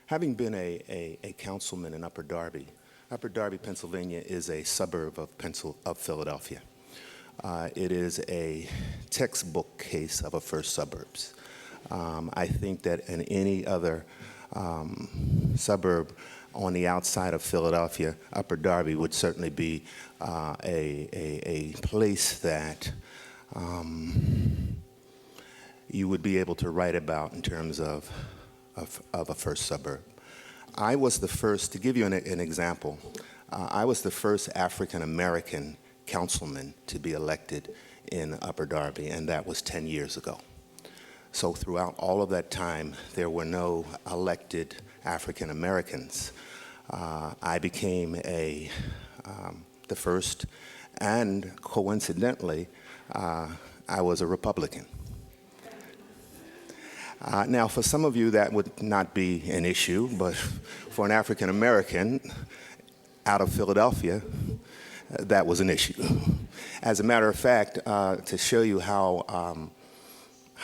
Having been a councilman in Upper Darby, Pennsylvania is a suburb of Philadelphia. It is a textbook case of a first suburbs. I think that in any other suburb on the outside of Philadelphia, Upper Darby would certainly be a place that you would be able to write about in terms of a first suburb. I was the first, to give you an example, I was the first African-American councilman to be elected in Upper Darby, and that was 10 years ago. So throughout all of that time, there were no elected African-Americans. I became the first, and coincidentally, I was a Republican. Now, for some of you, that would not be an issue, but for an African American out of Philadelphia, that was an issue. As a matter of fact, to show you how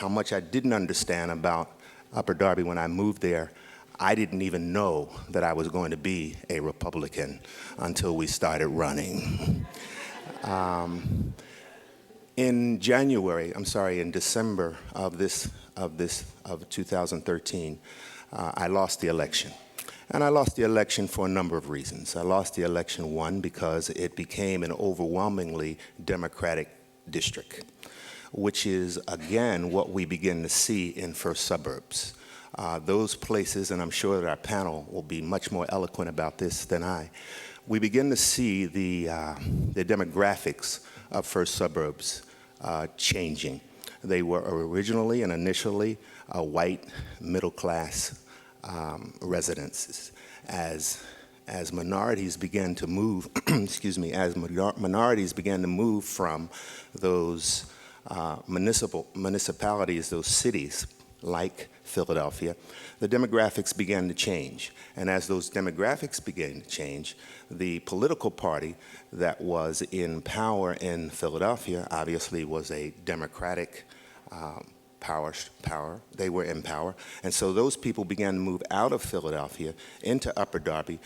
much I didn't understand about Upper Darby when I moved there, I didn't even know that I was going to be a Republican until we started running. In December of 2013, I lost the election. And I lost the election for a number of reasons. I lost the election, one, because it became an overwhelmingly Democratic district, which is, again, what we begin to see in first suburbs. Those places, and I'm sure that our panel will be much more eloquent about this than I, we begin to see the demographics of first suburbs changing. They were originally and initially white middle-class residences. As minorities began to move, minorities began to move from those municipalities, those cities like Philadelphia, the demographics began to change. And as those demographics began to change, the political party that was in power in Philadelphia obviously was a Democratic power. They were in power. And so those people began to move out of Philadelphia into Upper Darby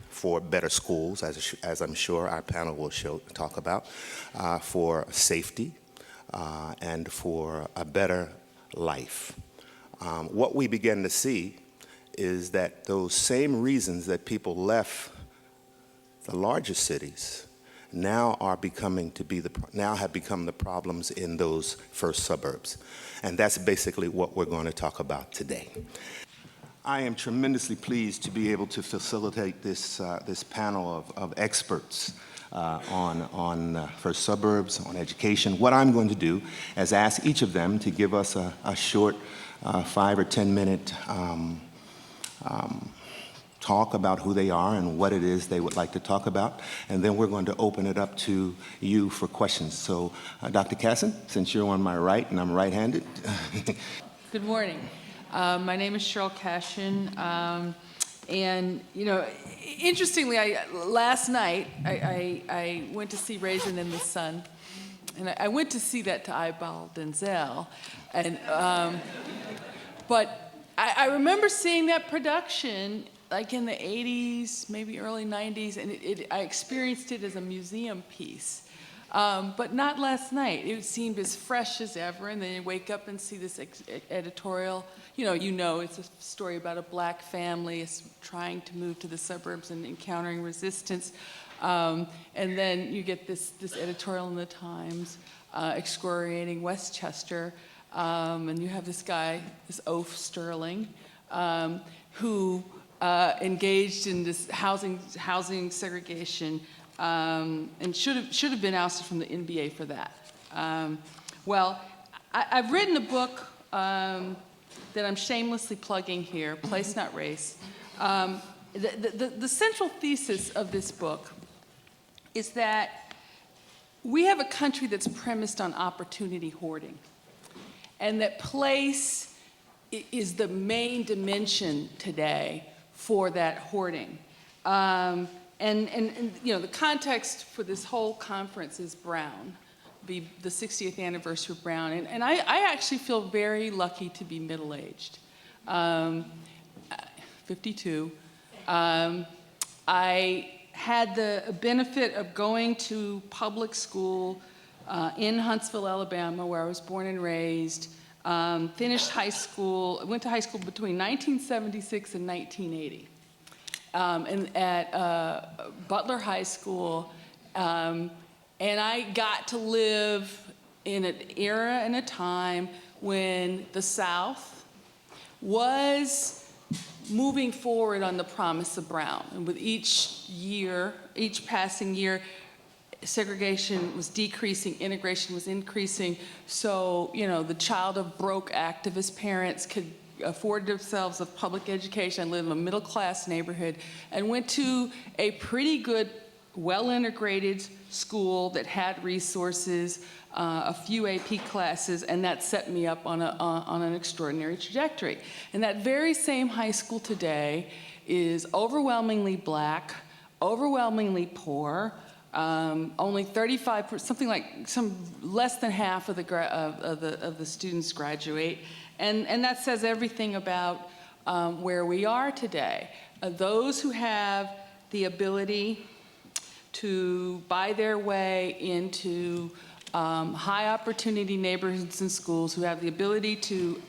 for better schools, as I'm sure our panel will talk about, for safety, and for a better life. What we began to see is that those same reasons that people left the larger cities now have become the problems in those first suburbs. And that's basically what we're going to talk about today. I am tremendously pleased to be able to facilitate this panel of experts on first suburbs, on education. What I'm going to do is ask each of them to give us a short 5 or 10 minute talk about who they are and what it is they would like to talk about, and then we're going to open it up to you for questions. So, Dr. Cashin, since you're on my right and I'm right-handed. Good morning. My name is Sheryll Cashin, and interestingly, last night I went to see Raisin in the Sun, and I went to see that to eyeball Denzel, and but I remember seeing that production like in the 80s, maybe early 90s, and I experienced it as a museum piece. But not last night. It seemed as fresh as ever, and then you wake up and see this editorial. It's a story about a black family trying to move to the suburbs and encountering resistance. And then you get this editorial in the Times excoriating Westchester, and you have this guy, this oaf Sterling, who engaged in this housing segregation, and should have been ousted from the NBA for that. I've written a book that I'm shamelessly plugging here, Place Not Race. The central thesis of this book is that we have a country that's premised on opportunity hoarding, and that place is the main dimension today for that hoarding. And the context for this whole conference is Brown, the 60th anniversary of Brown. And I actually feel very lucky to be middle-aged. 52. I had the benefit of going to public school in Huntsville, Alabama, where I was born and raised. Finished high school, went to high school between 1976 and 1980. And at Butler High School, and I got to live in an era and a time when the South was moving forward on the promise of Brown. And with each year, each passing year, segregation was decreasing, integration was increasing. So, you know, the child of broke activist parents could afford themselves a public education. I lived in a middle-class neighborhood and went to a pretty good, well-integrated school that had resources, a few AP classes, and that set me up on an extraordinary trajectory. And that very same high school today is overwhelmingly black, overwhelmingly poor. Only 35%, something like less than half of the students graduate, and that says everything about where we are today. Those who have the ability to buy their way into high opportunity neighborhoods and schools, who have the ability to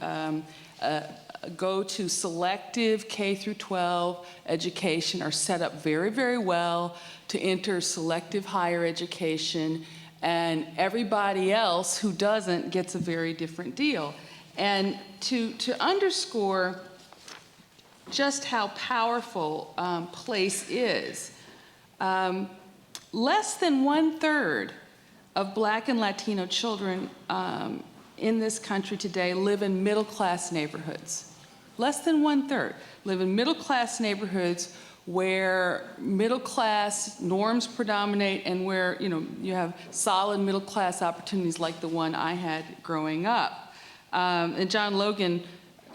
go to selective K through 12 education, are set up very, very well to enter selective higher education, and everybody else who doesn't gets a very different deal. And to underscore just how powerful place is, less than 1/3 of Black and Latino children in this country today live in middle-class neighborhoods. Less than 1/3 live in middle-class neighborhoods where middle-class norms predominate and where, you know, you have solid middle-class opportunities like the one I had growing up. And John Logan,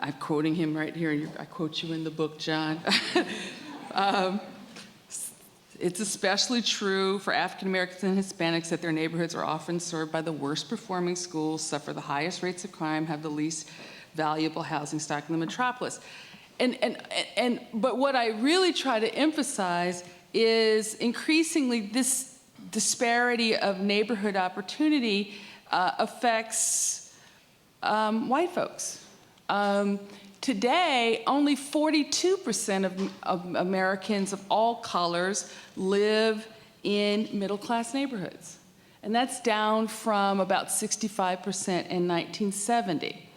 I'm quoting him right here, and I quote you in the book, John. It's especially true for African Americans and Hispanics that their neighborhoods are often served by the worst performing schools, suffer the highest rates of crime, have the least valuable housing stock in the metropolis. But what I really try to emphasize is increasingly this disparity of neighborhood opportunity affects white folks. Today, only 42% of Americans of all colors live in middle-class neighborhoods. And that's down from about 65% in 1970.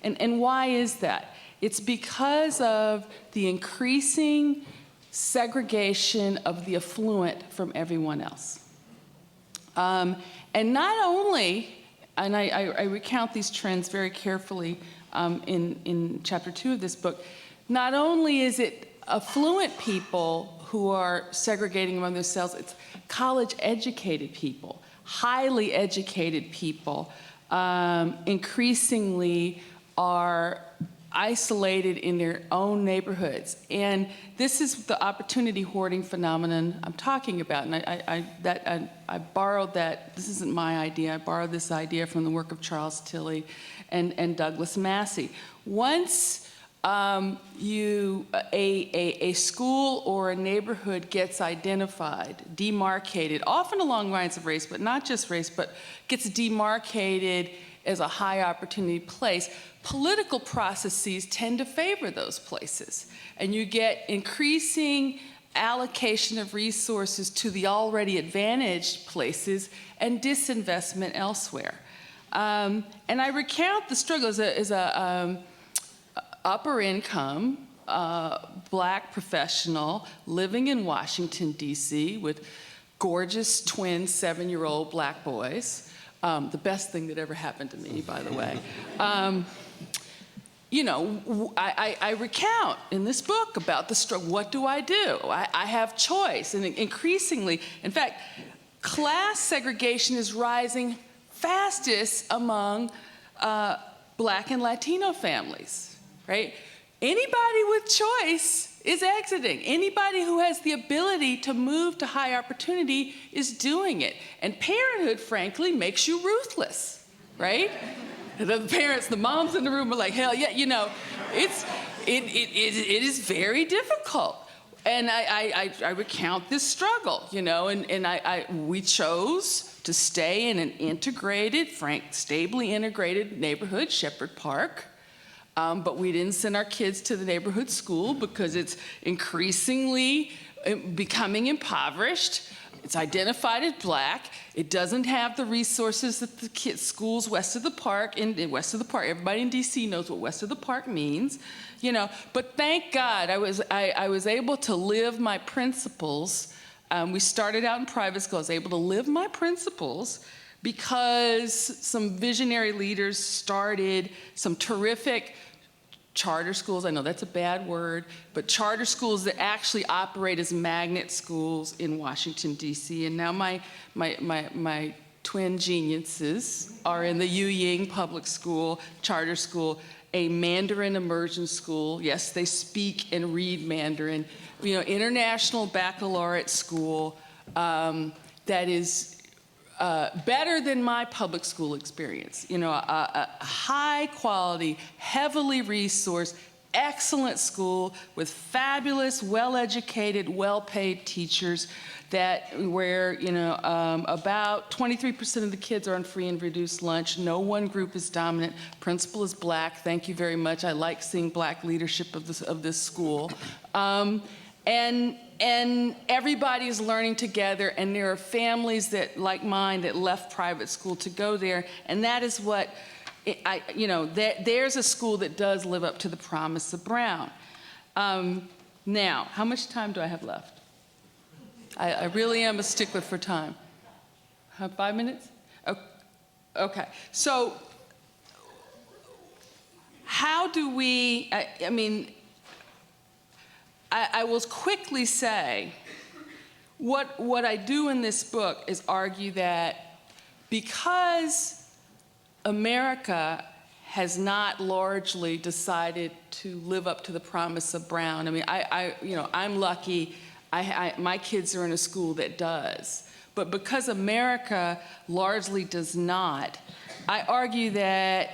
And why is that? It's because of the increasing segregation of the affluent from everyone else. And not only, and I recount these trends very carefully in chapter 2 of this book, not only is it affluent people who are segregating among themselves, it's college-educated people, highly educated people, increasingly are isolated in their own neighborhoods. And this is the opportunity hoarding phenomenon I'm talking about. And I borrowed that, this isn't my idea, I borrowed this idea from the work of Charles Tilley and Douglas Massey. Once a school or a neighborhood gets identified, demarcated, often along lines of race, but not just race, but gets demarcated as a high opportunity place, political processes tend to favor those places. And you get increasing allocation of resources to the already advantaged places and disinvestment elsewhere. And I recount the struggle as a upper income Black professional living in Washington, D.C. with gorgeous twin 7-year-old Black boys. The best thing that ever happened to me, by the way. You know, I recount in this book about the struggle. What do? I have choice. And increasingly, in fact, class segregation is rising fastest among Black and Latino families, right? Anybody with choice is exiting. Anybody who has the ability to move to high opportunity is doing it. And parenthood, frankly, makes you ruthless, right? The parents, the moms in the room are like, hell yeah, you know, it's it is very difficult. And I recount this struggle, you know, and we chose to stay in an integrated, stably integrated neighborhood, Shepherd Park. But we didn't send our kids to the neighborhood school because it's increasingly becoming impoverished. It's identified as black. It doesn't have the resources that the schools west of the park, west of the park, everybody in DC knows what west of the park means, you know. But thank God I was able to live my principles. We started out in private school. I was able to live my principles because some visionary leaders started some terrific charter schools. I know that's a bad word, but charter schools that actually operate as magnet schools in Washington, D.C. And now my twin geniuses are in the Yu Ying Public School, charter school, a Mandarin immersion school. Yes, they speak and read Mandarin. You know, international baccalaureate school that is better than my public school experience. You know, a high quality, heavily resourced, excellent school with fabulous, well-educated, well-paid teachers where, you know, about 23% of the kids are on free and reduced lunch. No one group is dominant. Principal is black. Thank you very much. I like seeing black leadership of this school. And everybody is learning together, and there are families that, like mine, that left private school to go there, and that is what, there's a school that does live up to the promise of Brown. Now, how much time do I have left? I really am a stickler for time. 5 minutes? Okay, so how do we, I will quickly say, what I do in this book is argue that because America has not largely decided to live up to the promise of Brown, I'm lucky, my kids are in a school that does. But because America largely does not, I argue that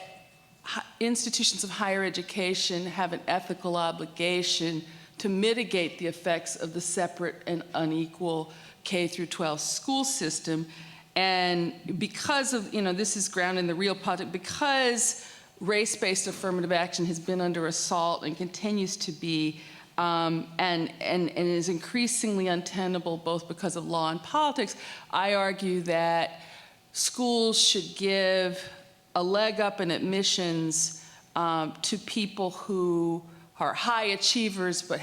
institutions of higher education have an ethical obligation to mitigate the effects of the separate and unequal K through 12 school system. And because of, this is grounded in the real politics, because race-based affirmative action has been under assault and continues to be, and is increasingly untenable both because of law and politics, I argue that schools should give a leg up in admissions to people who are high achievers but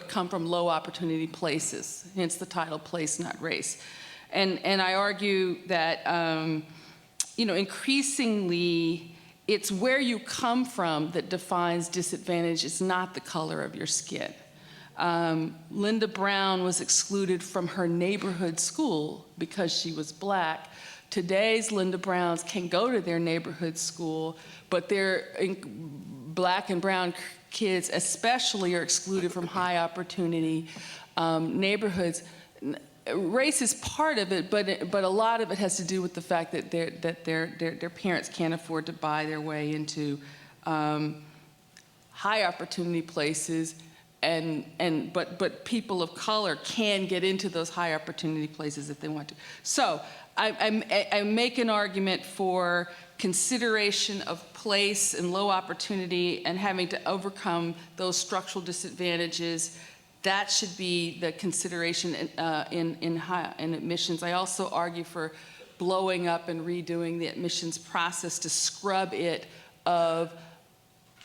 come from low opportunity places, hence the title Place Not Race. And I argue that increasingly it's where you come from that defines disadvantage. It's not the color of your skin. Linda Brown was excluded from her neighborhood school because she was black. Today's Linda Browns can go to their neighborhood school, but black and brown kids especially are excluded from high opportunity neighborhoods. Race is part of it, but a lot of it has to do with the fact that their parents can't afford to buy their way into high opportunity places, but people of color can get into those high opportunity places if they want to. So I make an argument for consideration of place and low opportunity and having to overcome those structural disadvantages. That should be the consideration in admissions. I also argue for blowing up and redoing the admissions process to scrub it of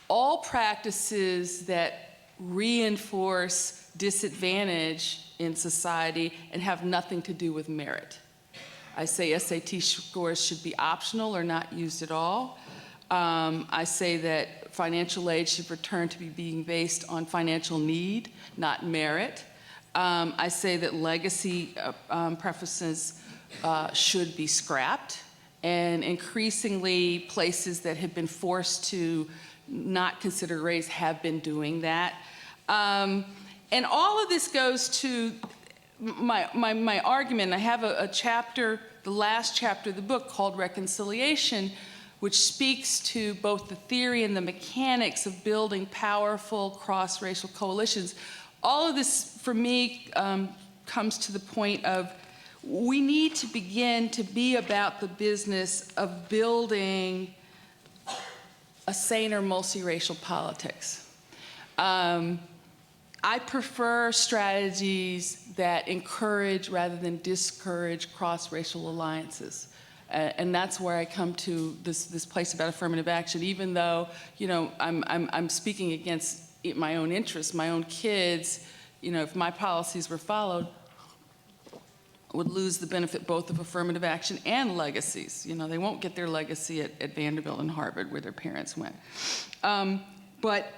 all practices that reinforce disadvantage in society and have nothing to do with merit. I say SAT scores should be optional or not used at all. I say that financial aid should return to being based on financial need, not merit. I say that legacy preferences should be scrapped, and increasingly places that have been forced to not consider race have been doing that. And all of this goes to my argument. I have a chapter, the last chapter of the book, called Reconciliation, which speaks to both the theory and the mechanics of building powerful cross-racial coalitions. All of this, for me, comes to the point of we need to begin to be about the business of building a saner multiracial politics. I prefer strategies that encourage rather than discourage cross-racial alliances. And that's where I come to this place about affirmative action, even though, you know, I'm speaking against my own interests, my own kids, you know, if my policies were followed, would lose the benefit both of affirmative action and legacies. You know, they won't get their legacy at Vanderbilt and Harvard where their parents went. But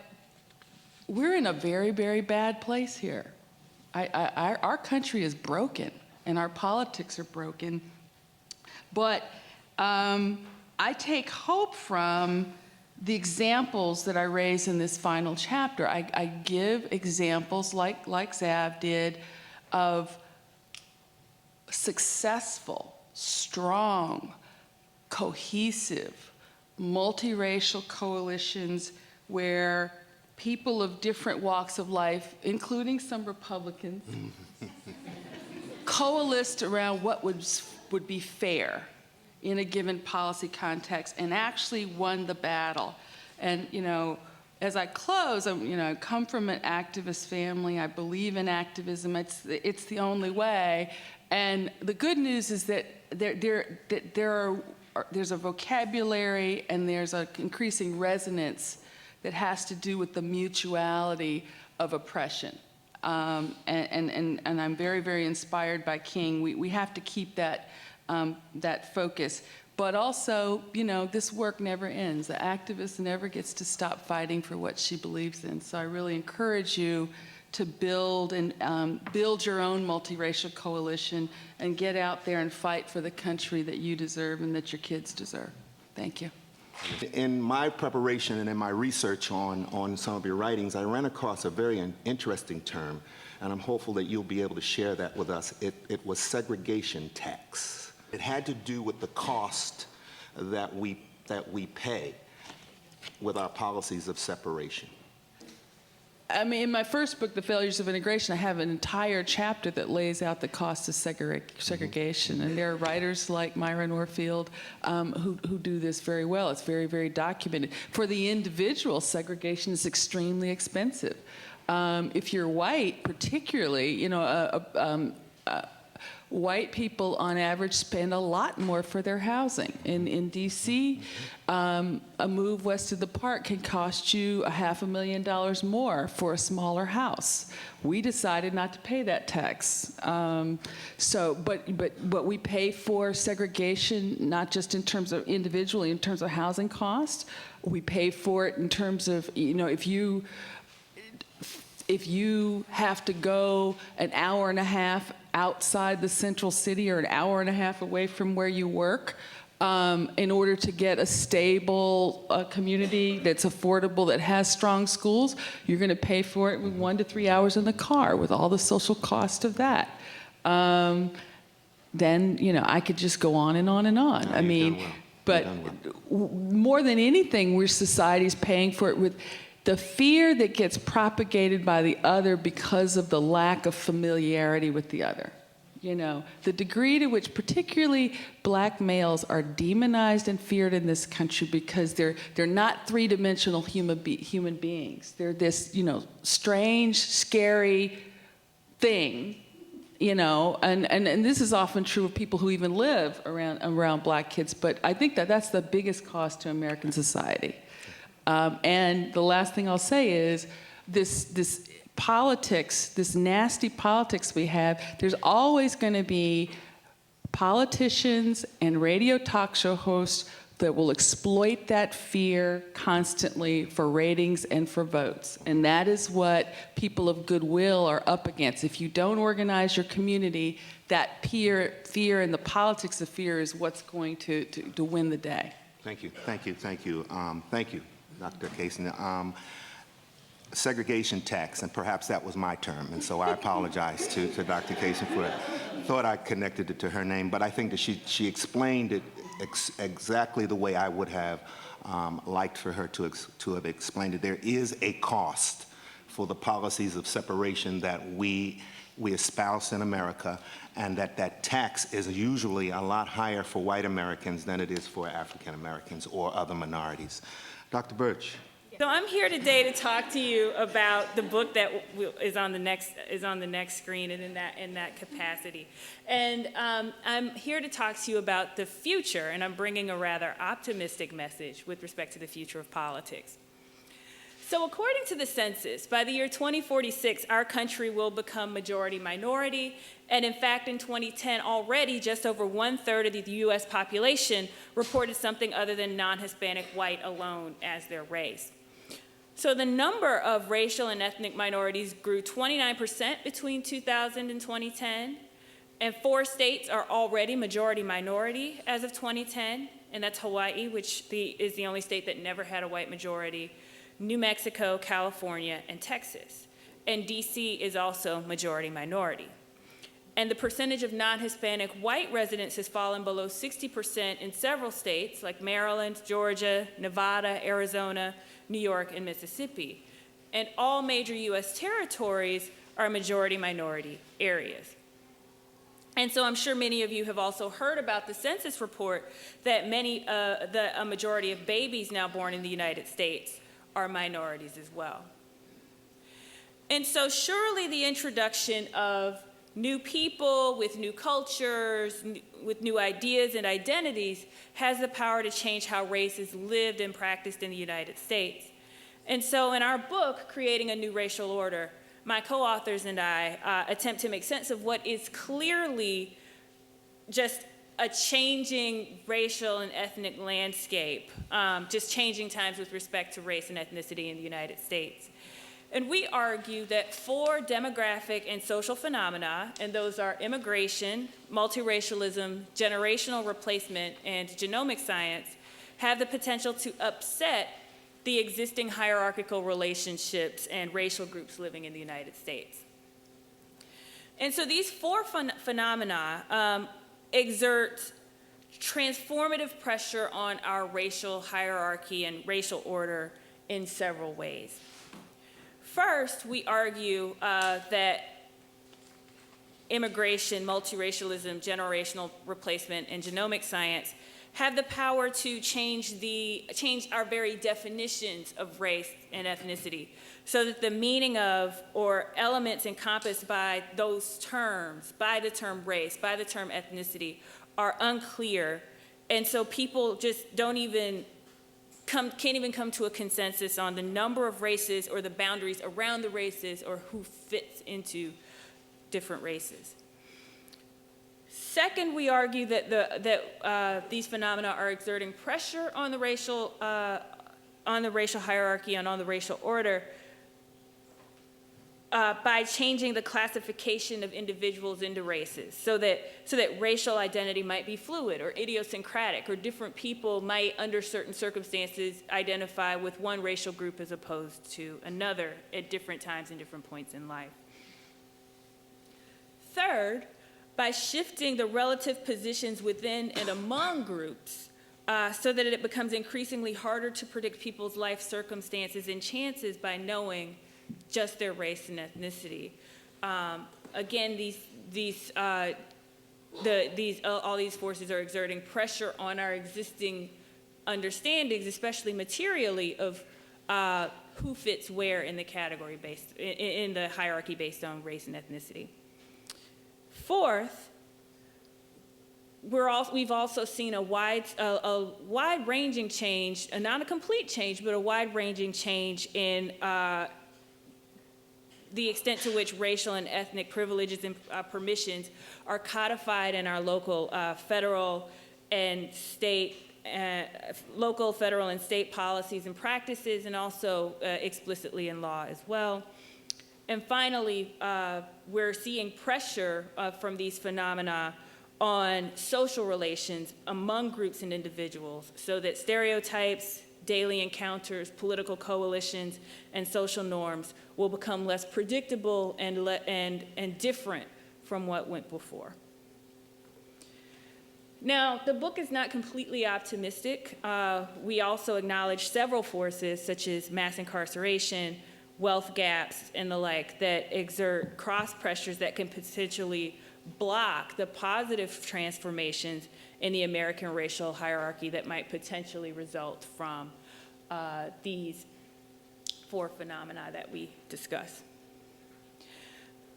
we're in a very, very bad place here. Our country is broken and our politics are broken. But I take hope from the examples that I raise in this final chapter. I give examples like Zav did of successful, strong, cohesive, multiracial coalitions where people of different walks of life, including some Republicans, coalesced around what would be fair in a given policy context and actually won the battle. And, you know, as I close, I come from an activist family. I believe in activism. It's the only way. And the good news is that there's a vocabulary and there's an increasing resonance that has to do with the mutuality of oppression. And I'm very, very inspired by King. We have to keep that focus. But also, you know, this work never ends. The activist never gets to stop fighting for what she believes in. So I really encourage you to build your own multiracial coalition and get out there and fight for the country that you deserve and that your kids deserve. Thank you. In my preparation and in my research on some of your writings, I ran across a very interesting term, and I'm hopeful that you'll be able to share that with us. It was segregation tax. It had to do with the cost that we pay with our policies of separation. I mean, in my first book, The Failures of Integration, I have an entire chapter that lays out the cost of segregation. And there are writers like Myra Norfield who do this very well. It's very, very documented. For the individual, segregation is extremely expensive. If you're white, particularly, you know, white people on average spend a lot more for their housing. In DC, a move west of the park can cost you $500,000 more for a smaller house. We decided not to pay that tax. But we pay for segregation not just in terms of individually, in terms of housing costs. We pay for it in terms of, you know, if you have to go an hour and a half outside the central city or an hour and a half away from where you work in order to get a stable community that's affordable, that has strong schools, you're going to pay for it with 1 to 3 hours in the car with all the social cost of that. Then, you know, I could just go on and on and on. No, I mean, but more than anything, we're society's paying for it with the fear that gets propagated by the other because of the lack of familiarity with the other. You know, the degree to which particularly black males are demonized and feared in this country because they're not three-dimensional human beings. They're this, you know, strange, scary thing, you know, and this is often true of people who even live around black kids, but I think that's the biggest cost to American society. And the last thing I'll say is this politics, this nasty politics we have, there's always going to be politicians and radio talk show hosts that will exploit that fear constantly for ratings and for votes. And that is what people of goodwill are up against. If you don't organize your community, that fear and the politics of fear is what's going to win the day. Thank you. Thank you, Dr. Cashin. Segregation tax, and perhaps that was my term, and so I apologize to Dr. Cashin for it. Thought I connected it to her name, but I think that she explained it exactly the way I would have liked for her to have explained it. There is a cost for the policies of separation that we espouse in America, and that tax is usually a lot higher for white Americans than it is for African Americans or other minorities. Dr. Burch. So I'm here today to talk to you about the book that is on the next screen and in that capacity. And I'm here to talk to you about the future, and I'm bringing a rather optimistic message with respect to the future of politics. So according to the census, by the year 2046, our country will become majority minority, and in fact, in 2010, already just over 1/3 of the US population reported something other than non-Hispanic white alone as their race. So the number of racial and ethnic minorities grew 29% between 2000 and 2010, and 4 states are already majority minority as of 2010, and that's Hawaii, which is the only state that never had a white majority, New Mexico, California, and Texas. And DC is also majority minority. And the percentage of non-Hispanic white residents has fallen below 60% in several states like Maryland, Georgia, Nevada, Arizona, New York, and Mississippi. And all major US territories are majority minority areas. And so I'm sure many of you have also heard about the census report that a majority of babies now born in the United States are minorities as well. And so surely the introduction of new people with new cultures, with new ideas and identities, has the power to change how race is lived and practiced in the United States. And so in our book, Creating a New Racial Order, my co-authors and I attempt to make sense of what is clearly just a changing racial and ethnic landscape, just changing times with respect to race and ethnicity in the United States. And we argue that 4 demographic and social phenomena, and those are immigration, multiracialism, generational replacement, and genomic science, have the potential to upset the existing hierarchical relationships and racial groups living in the United States. And so these 4 phenomena exert transformative pressure on our racial hierarchy and racial order in several ways. First, we argue that immigration, multiracialism, generational replacement, and genomic science have the power to change our very definitions of race and ethnicity, so that the meaning of or elements encompassed by those terms, by the term race, by the term ethnicity, are unclear, and so people just can't even come to a consensus on the number of races or the boundaries around the races or who fits into different races. Second, we argue that these phenomena are exerting pressure on the racial hierarchy and on the racial order by changing the classification of individuals into races, so that racial identity might be fluid or idiosyncratic, or different people might, under certain circumstances, identify with one racial group as opposed to another at different times and different points in life. Third, by shifting the relative positions within and among groups so that it becomes increasingly harder to predict people's life circumstances and chances by knowing just their race and ethnicity. Again, all these forces are exerting pressure on our existing understandings, especially materially, of who fits where in the category in the hierarchy based on race and ethnicity. Fourth, we've also seen a wide-ranging change, not a complete change, but a wide-ranging change in the extent to which racial and ethnic privileges and permissions are codified in our local, federal, and state policies and practices, and also explicitly in law as well. And finally, we're seeing pressure from these phenomena on social relations among groups and individuals, so that stereotypes, daily encounters, political coalitions, and social norms will become less predictable and different from what went before. Now, the book is not completely optimistic. We also acknowledge several forces, such as mass incarceration, wealth gaps, and the like, that exert cross pressures that can potentially block the positive transformations in the American racial hierarchy that might potentially result from these four phenomena that we discuss.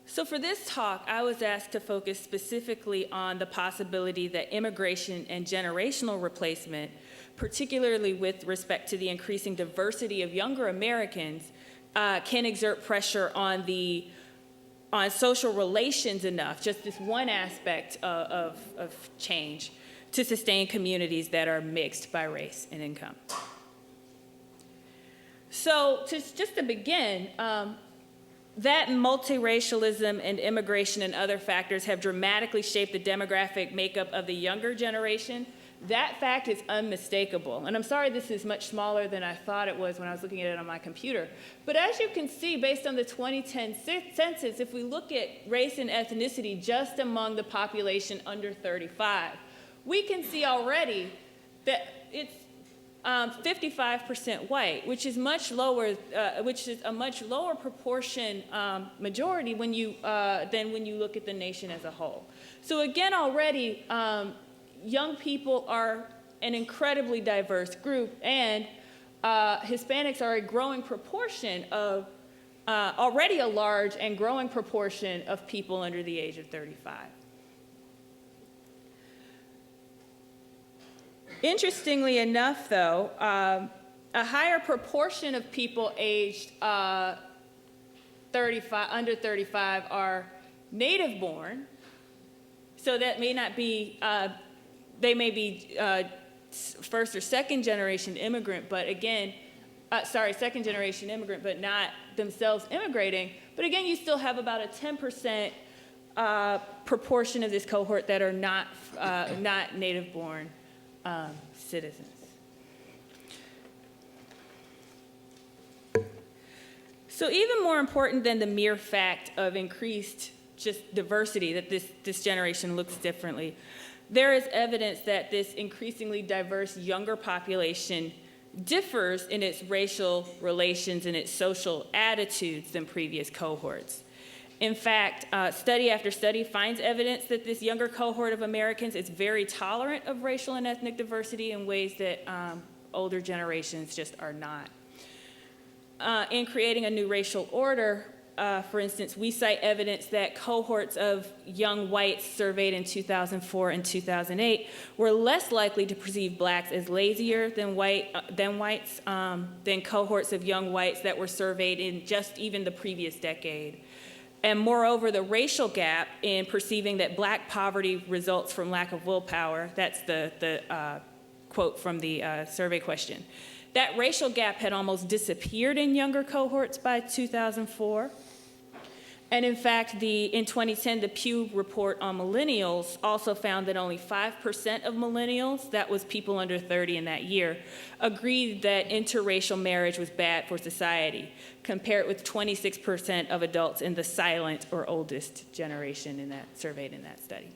So for this talk, I was asked to focus specifically on the possibility that immigration and generational replacement, particularly with respect to the increasing diversity of younger Americans, can exert pressure on social relations enough, just this one aspect of change, to sustain communities that are mixed by race and income. So just to begin, that multiracialism and immigration and other factors have dramatically shaped the demographic makeup of the younger generation. That fact is unmistakable. And I'm sorry this is much smaller than I thought it was when I was looking at it on my computer. But as you can see, based on the 2010 census, if we look at race and ethnicity just among the population under 35, we can see already that it's 55% white, which is much lower, which is a much lower proportion majority than when you look at the nation as a whole. So again, already, young people are an incredibly diverse group, and Hispanics are a growing proportion of, already a large and growing proportion of people under the age of 35. Interestingly enough, though, a higher proportion of people aged 35, under 35 are native born. So that may not be, they may be first or second generation immigrant, but again, second generation immigrant, but not themselves immigrating. But again, you still have about a 10% proportion of this cohort that are not native born citizens. So even more important than the mere fact of increased just diversity, that this generation looks differently, there is evidence that this increasingly diverse younger population differs in its racial relations and its social attitudes than previous cohorts. In fact, study after study finds evidence that this younger cohort of Americans is very tolerant of racial and ethnic diversity in ways that older generations just are not. In creating a new racial order, for instance, we cite evidence that cohorts of young whites surveyed in 2004 and 2008 were less likely to perceive blacks as lazier than whites than cohorts of young whites that were surveyed in just even the previous decade. And moreover, the racial gap in perceiving that black poverty results from lack of willpower, that's the quote from the survey question, that racial gap had almost disappeared in younger cohorts by 2004. And in fact, in 2010, the Pew report on millennials also found that only 5% of millennials, that was people under 30 in that year, agreed that interracial marriage was bad for society, compared with 26% of adults in the silent or oldest generation surveyed in that study.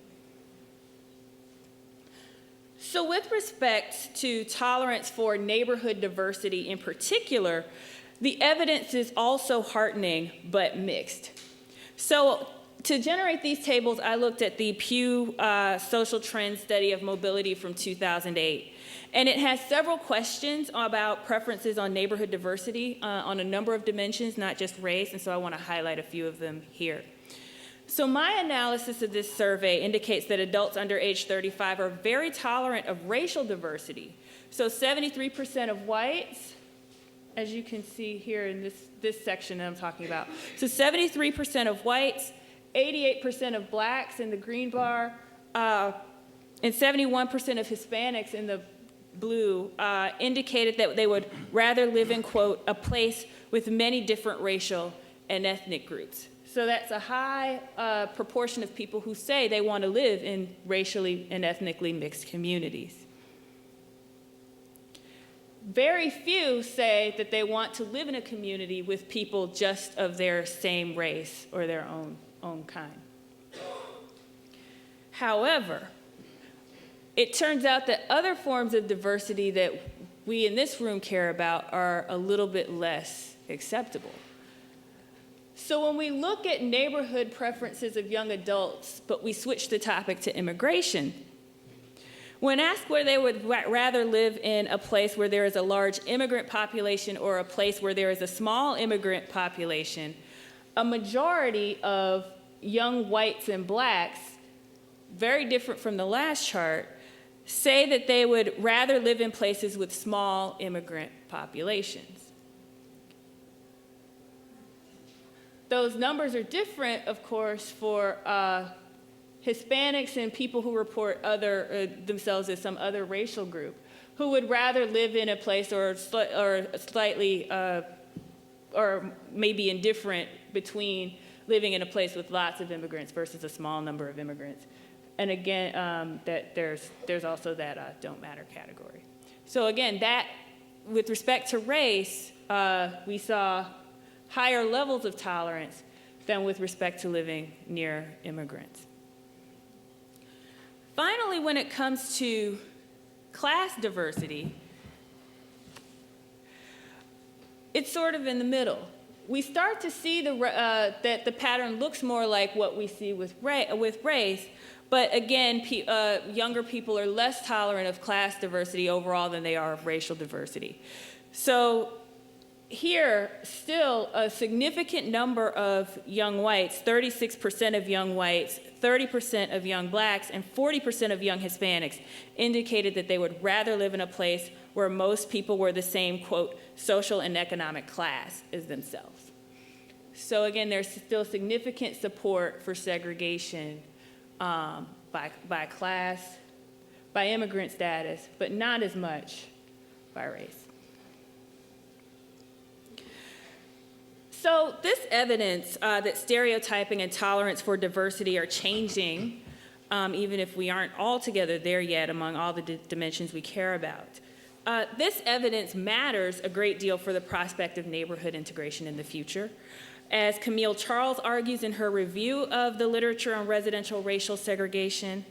So with respect to tolerance for neighborhood diversity in particular, the evidence is also heartening but mixed. So to generate these tables, I looked at the Pew Social Trends Study of Mobility from 2008. And it has several questions about preferences on neighborhood diversity on a number of dimensions, not just race, and so I want to highlight a few of them here. So my analysis of this survey indicates that adults under age 35 are very tolerant of racial diversity. So 73% of whites, as you can see here in this section that I'm talking about. So 73% of whites, 88% of blacks in the green bar, and 71% of Hispanics in the blue indicated that they would rather live in, quote, a place with many different racial and ethnic groups. So that's a high proportion of people who say they want to live in racially and ethnically mixed communities. Very few say that they want to live in a community with people just of their same race or their own kind. However, it turns out that other forms of diversity that we in this room care about are a little bit less acceptable. So when we look at neighborhood preferences of young adults, but we switch the topic to immigration, when asked where they would rather live in a place where there is a large immigrant population or a place where there is a small immigrant population, a majority of young whites and blacks, very different from the last chart, say that they would rather live in places with small immigrant populations. Those numbers are different, of course, for Hispanics and people who report themselves as some other racial group, who would rather live in a place or slightly, or maybe indifferent between living in a place with lots of immigrants versus a small number of immigrants. And again, that there's also that don't matter category. So again, that with respect to race, we saw higher levels of tolerance than with respect to living near immigrants. Finally, when it comes to class diversity, it's sort of in the middle. We start to see that the pattern looks more like what we see with race, but again, younger people are less tolerant of class diversity overall than they are of racial diversity. So here, still a significant number of young whites, 36% of young whites, 30% of young blacks, and 40% of young Hispanics indicated that they would rather live in a place where most people were the same, quote, social and economic class as themselves. So again, there's still significant support for segregation by class, by immigrant status, but not as much by race. So this evidence that stereotyping and tolerance for diversity are changing, even if we aren't altogether there yet among all the dimensions we care about. This evidence matters a great deal for the prospect of neighborhood integration in the future. As Camille Charles argues in her review of the literature on residential racial segregation,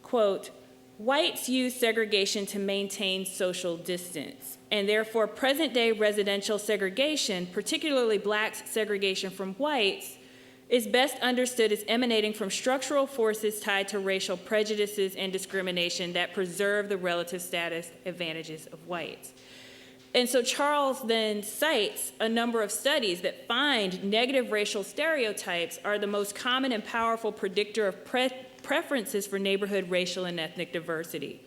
quote, whites use segregation to maintain social distance, and therefore present-day residential segregation, particularly blacks' segregation from whites, is best understood as emanating from structural forces tied to racial prejudices and discrimination that preserve the relative status advantages of whites. And so Charles then cites a number of studies that find negative racial stereotypes are the most common and powerful predictor of preferences for neighborhood racial and ethnic diversity.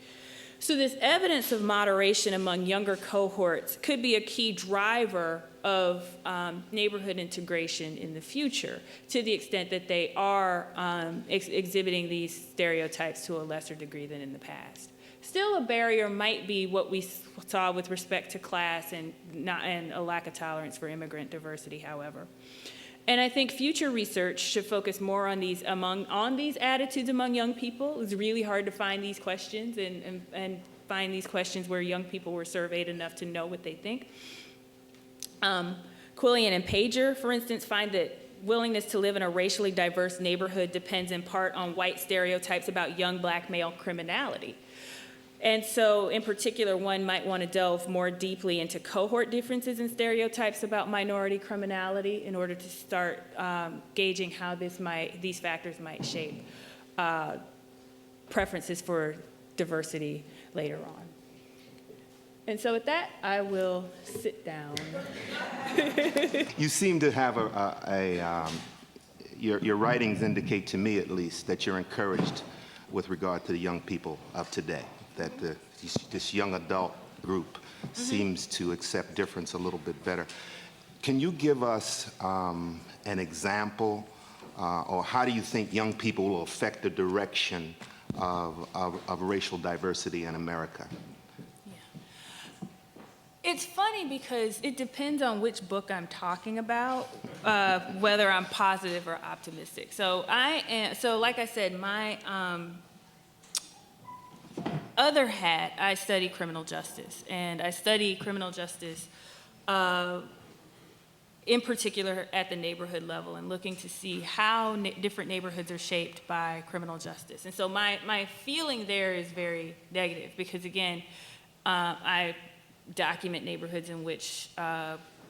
So this evidence of moderation among younger cohorts could be a key driver of neighborhood integration in the future, to the extent that they are exhibiting these stereotypes to a lesser degree than in the past. Still, a barrier might be what we saw with respect to class and a lack of tolerance for immigrant diversity, however. And I think future research should focus more on these attitudes among young people. It's really hard to find these questions and find these questions where young people were surveyed enough to know what they think. Quillian and Pager, for instance, find that willingness to live in a racially diverse neighborhood depends in part on white stereotypes about young black male criminality. And so, in particular, one might want to delve more deeply into cohort differences and stereotypes about minority criminality in order to start gauging how these factors might shape preferences for diversity later on. And so with that, I will sit down. You seem to have your writings indicate to me at least that you're encouraged with regard to the young people of today, that this young adult group seems to accept difference a little bit better. Can you give us an example, or how do you think young people will affect the direction of racial diversity in America? It's funny because it depends on which book I'm talking about, whether I'm positive or optimistic. So like I said, my other hat, I study criminal justice, and I study criminal justice in particular at the neighborhood level, and looking to see how different neighborhoods are shaped by criminal justice. And so my feeling there is very negative because, again, I document neighborhoods in which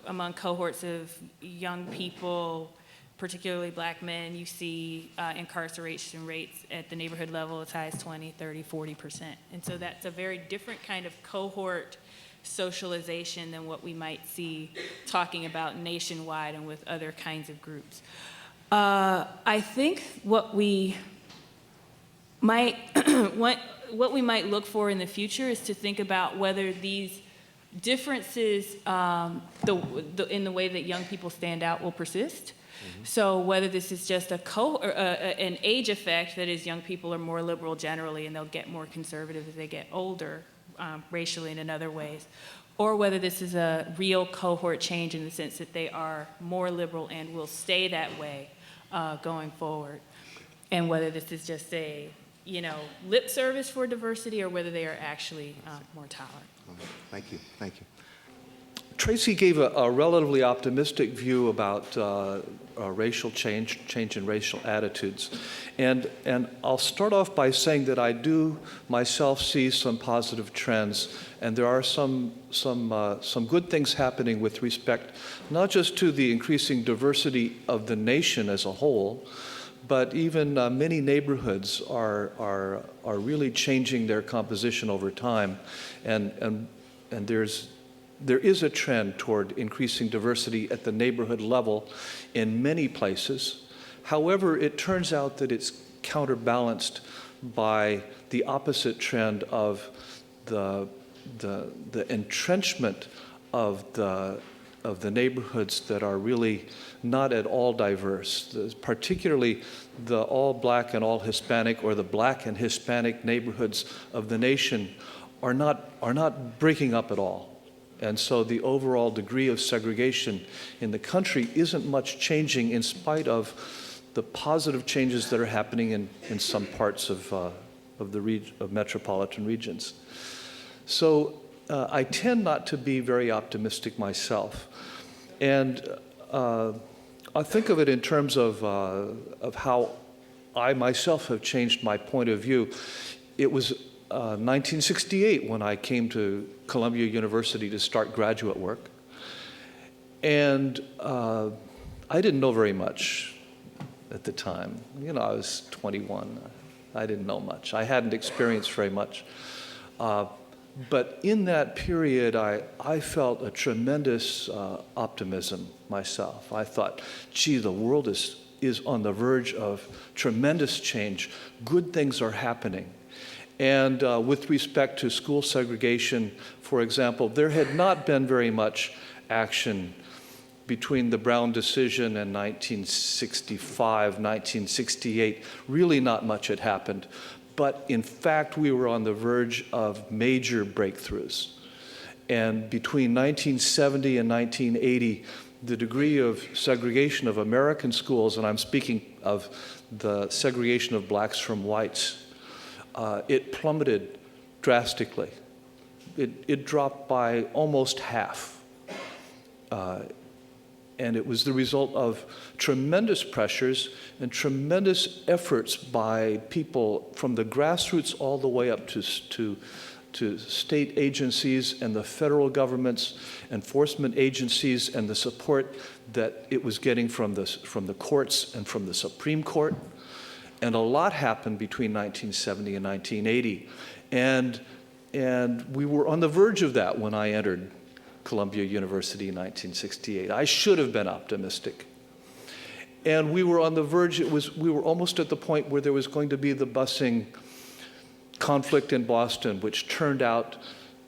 among cohorts of young people, particularly black men, you see incarceration rates at the neighborhood level as high as 20, 30, 40%. And so that's a very different kind of cohort socialization than what we might see talking about nationwide and with other kinds of groups. I think what we might what we might look for in the future is to think about whether these differences in the way that young people stand out will persist. So whether this is just an age effect, that is, young people are more liberal generally and they'll get more conservative as they get older, racially and in other ways, or whether this is a real cohort change in the sense that they are more liberal and will stay that way going forward, and whether this is just a lip service for diversity or whether they are actually more tolerant. Thank you. Thank you. Traci gave a relatively optimistic view about racial change in racial attitudes. And I'll start off by saying that I do myself see some positive trends, and there are some good things happening with respect not just to the increasing diversity of the nation as a whole, but even many neighborhoods are really changing their composition over time, and there is a trend toward increasing diversity at the neighborhood level in many places. However, it turns out that it's counterbalanced by the opposite trend of the entrenchment of the neighborhoods that are really not at all diverse, particularly the all black and all Hispanic, or the black and Hispanic neighborhoods of the nation are not breaking up at all. And so the overall degree of segregation in the country isn't much changing in spite of the positive changes that are happening in some parts of metropolitan regions. So I tend not to be very optimistic myself. And I think of it in terms of how I myself have changed my point of view. It was 1968 when I came to Columbia University to start graduate work. And I didn't know very much at the time. I was 21. I didn't know much. I hadn't experienced very much. But in that period, I felt a tremendous optimism myself. I thought, gee, the world is on the verge of tremendous change. Good things are happening. And with respect to school segregation, for example, there had not been very much action between the Brown decision and 1965, 1968. Really not much had happened. But in fact, we were on the verge of major breakthroughs. And between 1970 and 1980, the degree of segregation of American schools, and I'm speaking of the segregation of blacks from whites, it plummeted drastically. It dropped by almost half. And it was the result of tremendous pressures and tremendous efforts by people from the grassroots all the way up to state agencies and the federal government's enforcement agencies, and the support that it was getting from the courts and from the Supreme Court. And a lot happened between 1970 and 1980. And we were on the verge of that when I entered Columbia University in 1968. I should have been optimistic. And we were on the verge, we were almost at the point where there was going to be the busing conflict in Boston, which turned out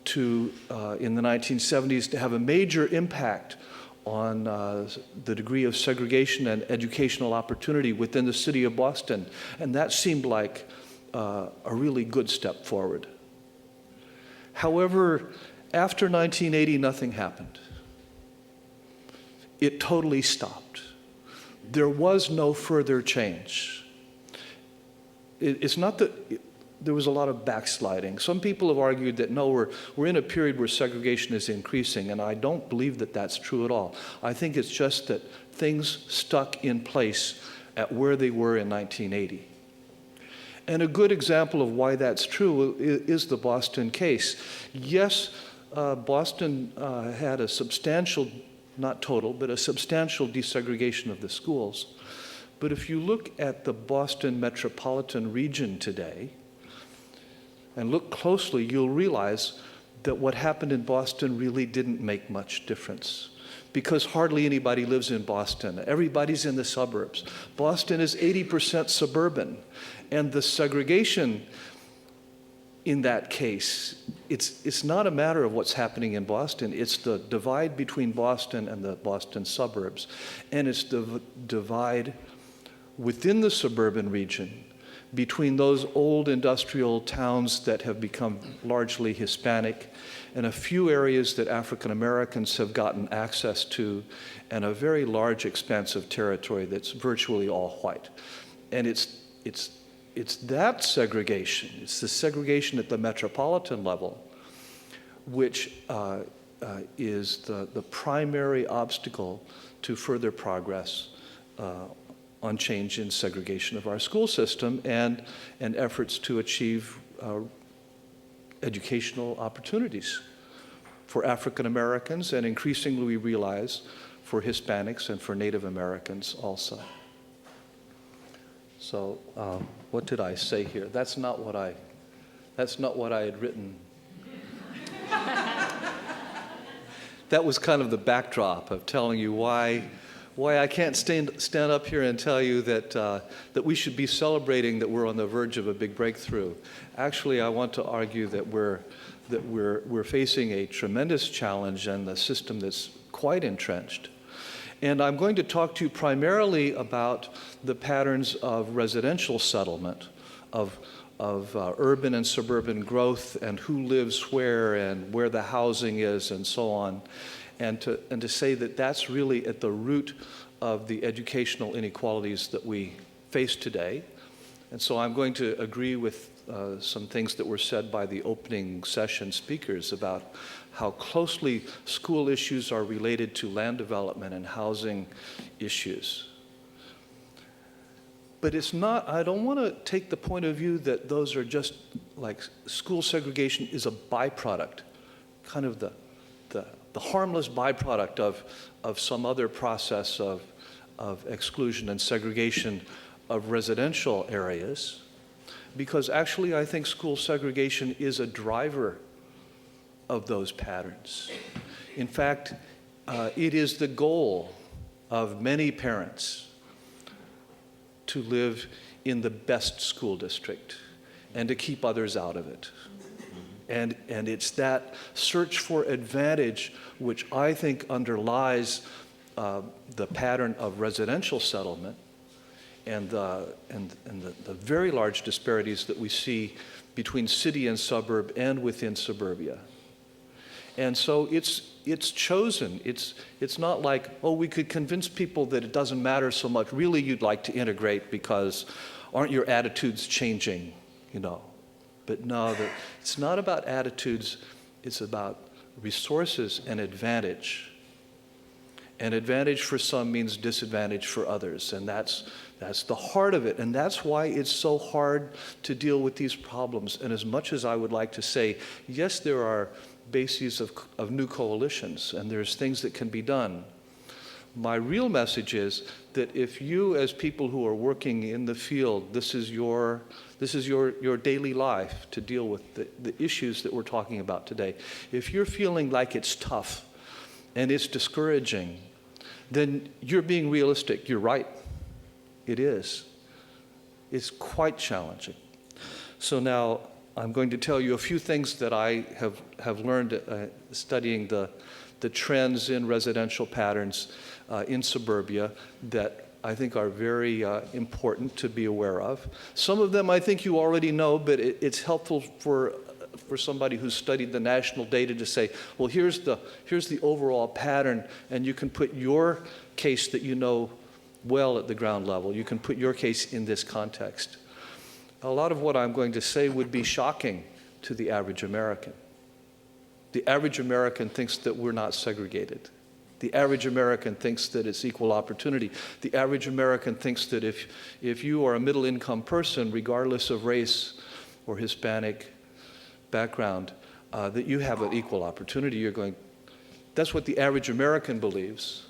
to, in the 1970s, to have a major impact on the degree of segregation and educational opportunity within the city of Boston. And that seemed like a really good step forward. However, after 1980, nothing happened. It totally stopped. There was no further change. It's not that there was a lot of backsliding. Some people have argued that no, we're in a period where segregation is increasing, and I don't believe that that's true at all. I think it's just that things stuck in place at where they were in 1980. And a good example of why that's true is the Boston case. Yes, Boston had a substantial, not total, but a substantial desegregation of the schools. But if you look at the Boston metropolitan region today, and look closely, you'll realize that what happened in Boston really didn't make much difference, because hardly anybody lives in Boston. Everybody's in the suburbs. Boston is 80% suburban, and the segregation in that case, it's not a matter of what's happening in Boston. It's the divide between Boston and the Boston suburbs, and it's the divide within the suburban region between those old industrial towns that have become largely Hispanic and a few areas that African Americans have gotten access to, and a very large expanse of territory that's virtually all white. And it's that segregation, it's the segregation at the metropolitan level, which is the primary obstacle to further progress on change in segregation of our school system and efforts to achieve educational opportunities for African Americans, and increasingly we realize for Hispanics and for Native Americans also. So what did I say here? That's not what I had written. That was kind of the backdrop of telling you why I can't stand up here and tell you that we should be celebrating that we're on the verge of a big breakthrough. Actually, I want to argue that we're facing a tremendous challenge and a system that's quite entrenched. And I'm going to talk to you primarily about the patterns of residential settlement, of urban and suburban growth, and who lives where and where the housing is and so on. And to say that that's really at the root of the educational inequalities that we face today. And so I'm going to agree with some things that were said by the opening session speakers about how closely school issues are related to land development and housing issues. But it's not, I don't want to take the point of view that those are just like school segregation is a byproduct, kind of the harmless byproduct of some other process of exclusion and segregation of residential areas, because actually I think school segregation is a driver of those patterns. In fact, it is the goal of many parents to live in the best school district and to keep others out of it. And it's that search for advantage which I think underlies the pattern of residential settlement and the very large disparities that we see between city and suburb and within suburbia. And so it's chosen. It's not like, oh, we could convince people that it doesn't matter so much. Really, you'd like to integrate because aren't your attitudes changing, you know? But no, it's not about attitudes. It's about resources and advantage. And advantage for some means disadvantage for others. And that's the heart of it. And that's why it's so hard to deal with these problems. And as much as I would like to say, yes, there are bases of new coalitions, and there's things that can be done. My real message is that if you, as people who are working in the field, this is your daily life to deal with the issues that we're talking about today. If you're feeling like it's tough and it's discouraging, then you're being realistic. You're right. It is. It's quite challenging. So now I'm going to tell you a few things that I have learned studying the trends in residential patterns in suburbia that I think are very important to be aware of. Some of them I think you already know, but it's helpful for somebody who's studied the national data to say, well, here's the overall pattern, and you can put your case that you know well at the ground level. You can put your case in this context. a lot of what I'm going to say would be shocking to the average American. The average American thinks that we're not segregated. The average American thinks that it's equal opportunity. The average American thinks that if you are a middle-income person, regardless of race or Hispanic background, that you have an equal opportunity. That's what the average American believes,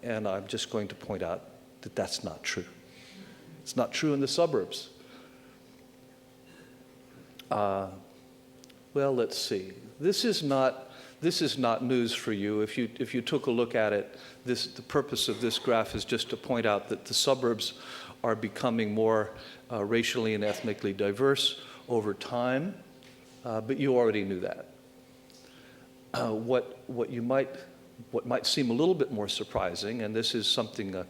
and I'm just going to point out that that's not true. It's not true in the suburbs. Well, let's see. This is not news for you. If you took a look at it, the purpose of this graph is just to point out that the suburbs are becoming more racially and ethnically diverse over time, but you already knew that. What might seem a little bit more surprising, and this is something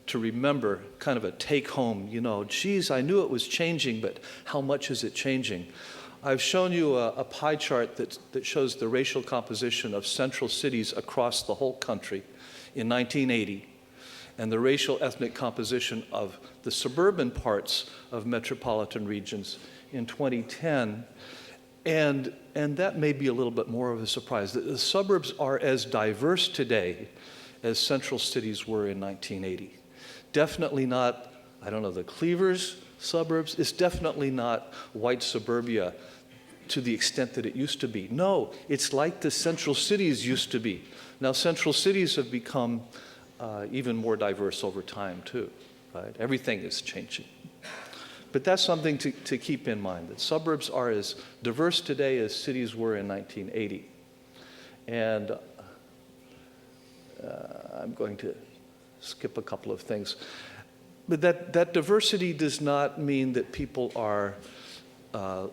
to remember, kind of a take-home, geez, I knew it was changing, but how much is it changing? I've shown you a pie chart that shows the racial composition of central cities across the whole country in 1980, and the racial ethnic composition of the suburban parts of metropolitan regions in 2010. And that may be a little bit more of a surprise. The suburbs are as diverse today as central cities were in 1980. Definitely not, the Cleavers suburbs. It's definitely not white suburbia to the extent that it used to be. No, it's like the central cities used to be. Now, central cities have become even more diverse over time, too, right? Everything is changing. But that's something to keep in mind, that suburbs are as diverse today as cities were in 1980. And I'm going to skip a couple of things. But that diversity does not mean that people are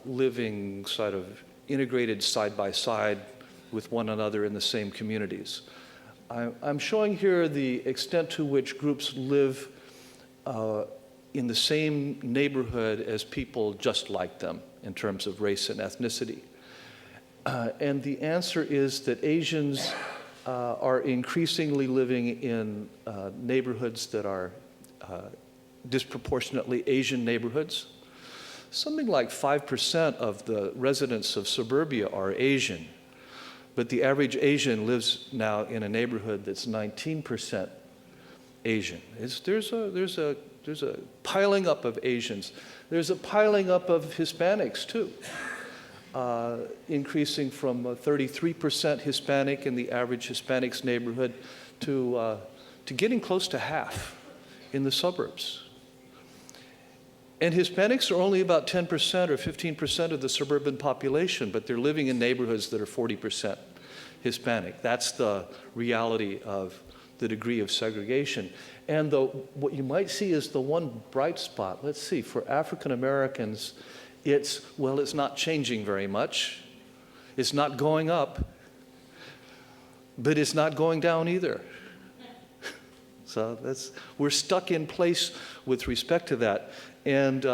living sort of integrated side by side with one another in the same communities. I'm showing here the extent to which groups live in the same neighborhood as people just like them in terms of race and ethnicity. And the answer is that Asians are increasingly living in neighborhoods that are disproportionately Asian neighborhoods. Something like 5% of the residents of Suburbia are Asian, but the average Asian lives now in a neighborhood that's 19% Asian. There's a piling up of Asians. There's a piling up of Hispanics too, increasing from 33% Hispanic in the average Hispanics neighborhood to getting close to half in the suburbs. And Hispanics are only about 10% or 15% of the suburban population, but they're living in neighborhoods that are 40% Hispanic. That's the reality of the degree of segregation. And what you might see is the one bright spot. Let's see, for African Americans, it's not changing very much. It's not going up, but it's not going down either. So we're stuck in place with respect to that. And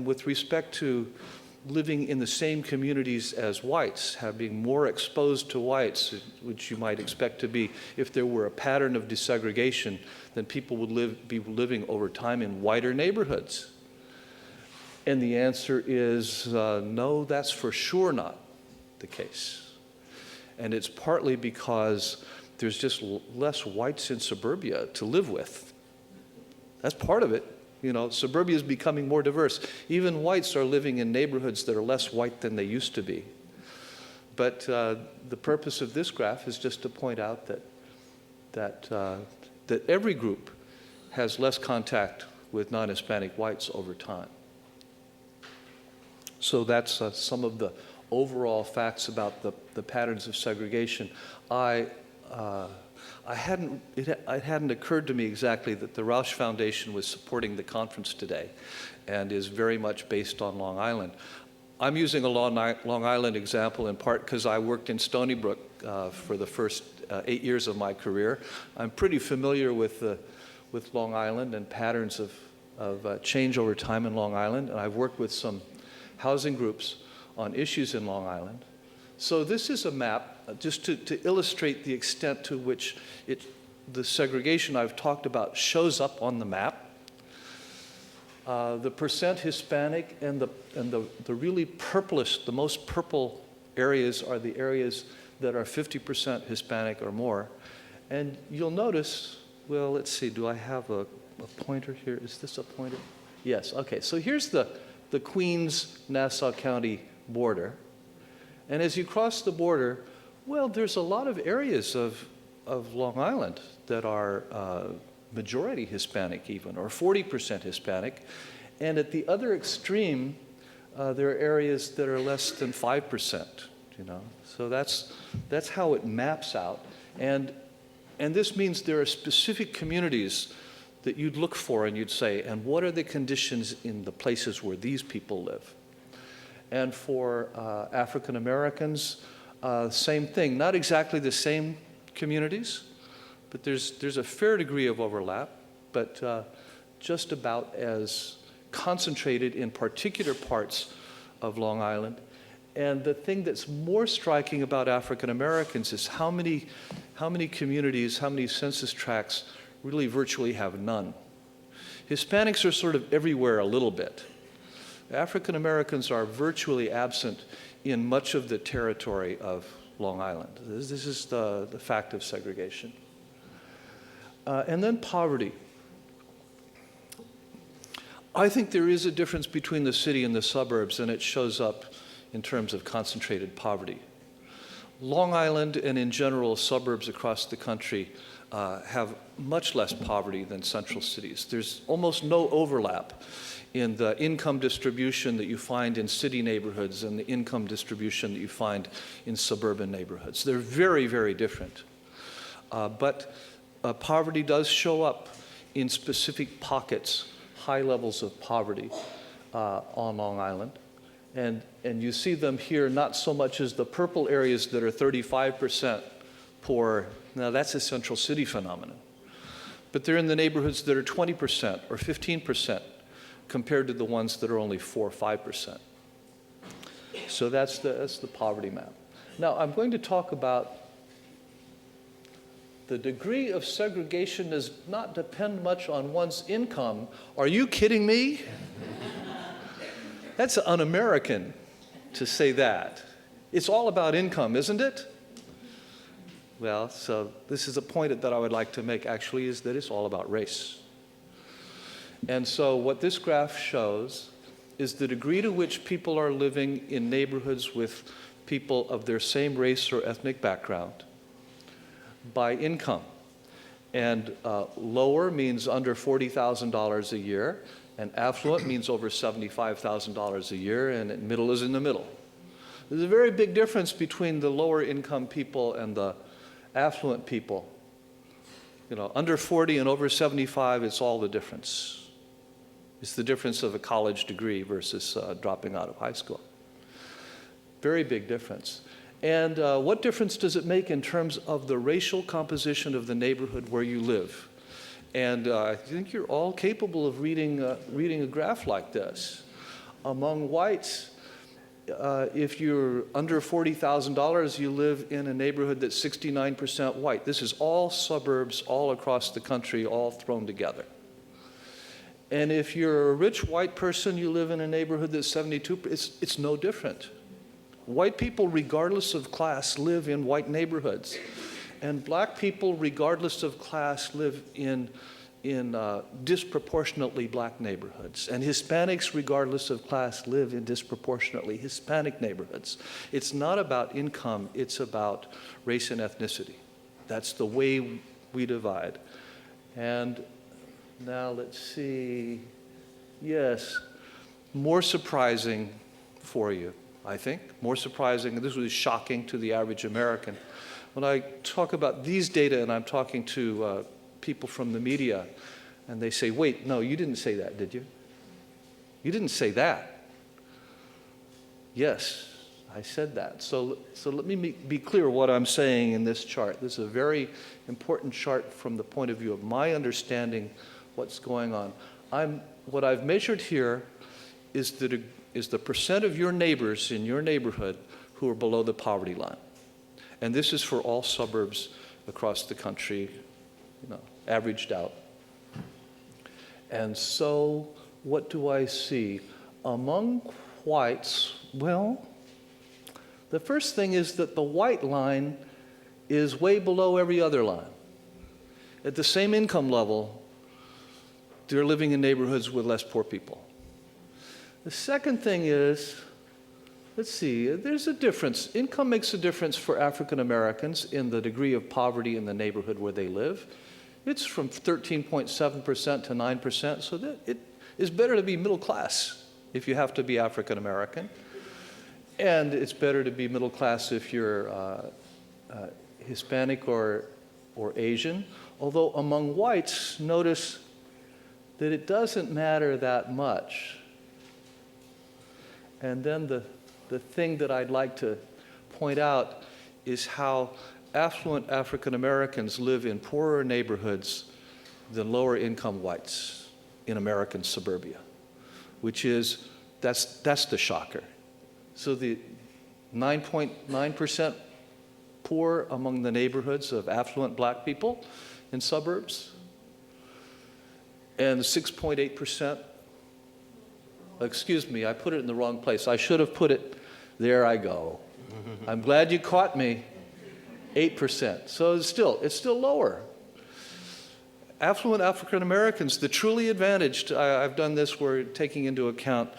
with respect to living in the same communities as whites, being more exposed to whites, which you might expect to be if there were a pattern of desegregation, then people would be living over time in whiter neighborhoods. And the answer is no, that's for sure not the case. And it's partly because there's just less whites in suburbia to live with. That's part of it. Suburbia is becoming more diverse. Even whites are living in neighborhoods that are less white than they used to be. But the purpose of this graph is just to point out that every group has less contact with non-Hispanic whites over time. So that's some of the overall facts about the patterns of segregation. It hadn't occurred to me exactly that the Rausch Foundation was supporting the conference today and is very much based on Long Island. I'm using a Long Island example in part because I worked in Stony Brook for the first 8 years of my career. I'm pretty familiar with Long Island and patterns of change over time in Long Island, and I've worked with some housing groups on issues in Long Island. So this is a map just to illustrate the extent to which the segregation I've talked about shows up on the map. The percent Hispanic and the really purplish, the most purple areas are the areas that are 50% Hispanic or more. And you'll notice, well, let's see, do I have a pointer here? Is this a pointer? Yes, okay. So here's the Queens-Nassau County border. And as you cross the border, well, there's a lot of areas of Long Island that are majority Hispanic even, or 40% Hispanic. And at the other extreme, there are areas that are less than 5%, you know. So that's how it maps out. And this means there are specific communities that you'd look for and you'd say, and what are the conditions in the places where these people live? And for African Americans, same thing. Not exactly the same communities, but there's a fair degree of overlap, but just about as concentrated in particular parts of Long Island. And the thing that's more striking about African Americans is how many communities, how many census tracts really virtually have none. Hispanics are sort of everywhere a little bit. African Americans are virtually absent in much of the territory of Long Island. This is the fact of segregation. And then poverty. I think there is a difference between the city and the suburbs, and it shows up in terms of concentrated poverty. Long Island and in general suburbs across the country have much less poverty than central cities. There's almost no overlap in the income distribution that you find in city neighborhoods and the income distribution that you find in suburban neighborhoods. They're very, very different. But poverty does show up in specific pockets, high levels of poverty on Long Island. And you see them here not so much as the purple areas that are 35% poor. Now that's a central city phenomenon. But they're in the neighborhoods that are 20% or 15% compared to the ones that are only 4 or 5%. So that's the poverty map. Now I'm going to talk about the degree of segregation does not depend much on one's income. Are you kidding me? That's un-American to say that. It's all about income, isn't it? Well, so this is a point that I would like to make actually, is that it's all about race. And so what this graph shows is the degree to which people are living in neighborhoods with people of their same race or ethnic background by income. And lower means under $40,000 a year, and affluent means over $75,000 a year, and middle is in the middle. There's a very big difference between the lower income people and the affluent people. You know, under 40 and over 75, it's all the difference. It's the difference of a college degree versus dropping out of high school. Very big difference. And what difference does it make in terms of the racial composition of the neighborhood where you live? And I think you're all capable of reading a graph like this. Among whites, if you're under $40,000, you live in a neighborhood that's 69% white. This is all suburbs all across the country, all thrown together. And if you're a rich white person, you live in a neighborhood that's 72%. It's no different. White people, regardless of class, live in white neighborhoods. And black people, regardless of class, live in disproportionately black neighborhoods. And Hispanics, regardless of class, live in disproportionately Hispanic neighborhoods. It's not about income, it's about race and ethnicity. That's the way we divide. And now let's see. Yes, more surprising for you, I think. More surprising, and this was shocking to the average American. When I talk about these data and I'm talking to people from the media, and they say, wait, no, you didn't say that, did you? You didn't say that. Yes, I said that. So let me be clear what I'm saying in this chart. This is a very important chart from the point of view of my understanding what's going on. What I've measured here is the percent of your neighbors in your neighborhood who are below the poverty line. And this is for all suburbs across the country, you know, averaged out. And so what do I see? Among whites, well, the first thing is that the white line is way below every other line. At the same income level, they're living in neighborhoods with less poor people. The second thing is, let's see, there's a difference. Income makes a difference for African Americans in the degree of poverty in the neighborhood where they live. It's from 13.7% to 9%, so that it is better to be middle class if you have to be African American. And it's better to be middle class if you're Hispanic or Asian. Although among whites, notice that it doesn't matter that much. And then the thing that I'd like to point out is how affluent African Americans live in poorer neighborhoods than lower income whites in American suburbia, which is, that's the shocker. So the 9.9% poor among the neighborhoods of affluent black people in suburbs, and 6.8%, excuse me, I put it in the wrong place. I should have put it, there I go. I'm glad you caught me, 8%. So it's still lower. Affluent African Americans, the truly advantaged, I've done this, we're taking into account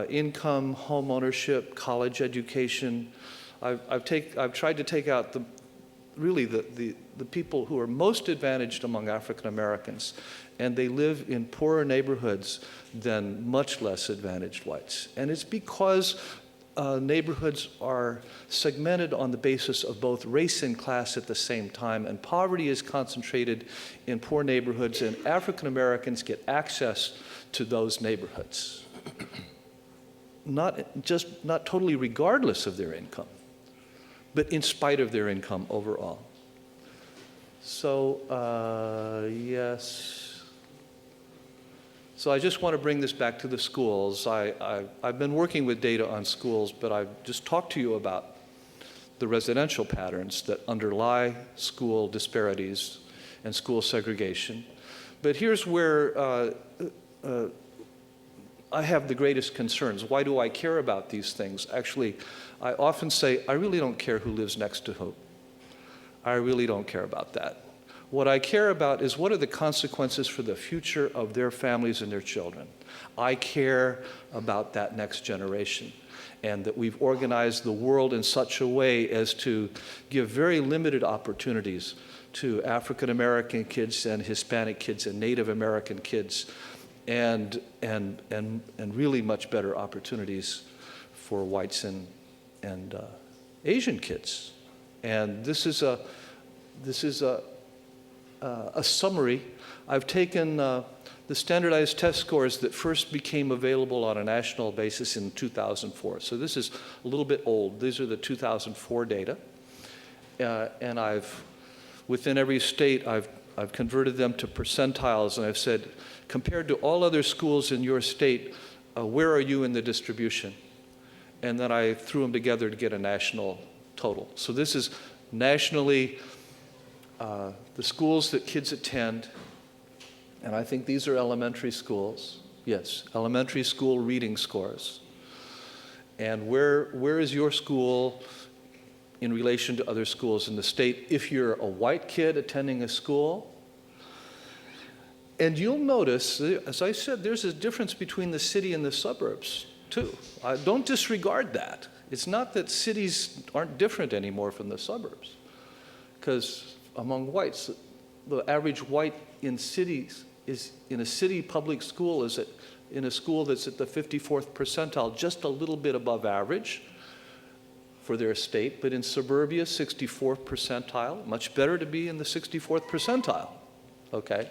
income, home ownership, college education. I've tried to take out the people who are most advantaged among African Americans, and they live in poorer neighborhoods than much less advantaged whites. And it's because neighborhoods are segmented on the basis of both race and class at the same time, and poverty is concentrated in poor neighborhoods, and African Americans get access to those neighborhoods. Not totally regardless of their income, but in spite of their income overall. So, yes. So I just want to bring this back to the schools. I've been working with data on schools, but I've just talked to you about the residential patterns that underlie school disparities and school segregation. But here's where I have the greatest concerns. Why do I care about these things? Actually, I often say, I really don't care who lives next to who. I really don't care about that. What I care about is what are the consequences for the future of their families and their children. I care about that next generation, and that we've organized the world in such a way as to give very limited opportunities to African American kids and Hispanic kids and Native American kids, and really much better opportunities for whites and Asian kids. And this is a summary. I've taken the standardized test scores that first became available on a national basis in 2004. So this is a little bit old. These are the 2004 data. And within every state, I've converted them to percentiles, and I've said, compared to all other schools in your state, where are you in the distribution? And then I threw them together to get a national total. So this is nationally the schools that kids attend, and I think these are elementary schools. Yes, elementary school reading scores. And where is your school in relation to other schools in the state if you're a white kid attending a school? And you'll notice, as I said, there's a difference between the city and the suburbs, too. Don't disregard that. It's not that cities aren't different anymore from the suburbs, because among whites, the average white in cities is in a city public school is in a school that's at the 54th percentile, just a little bit above average for their state, but in suburbia, 64th percentile, much better to be in the 64th percentile, okay?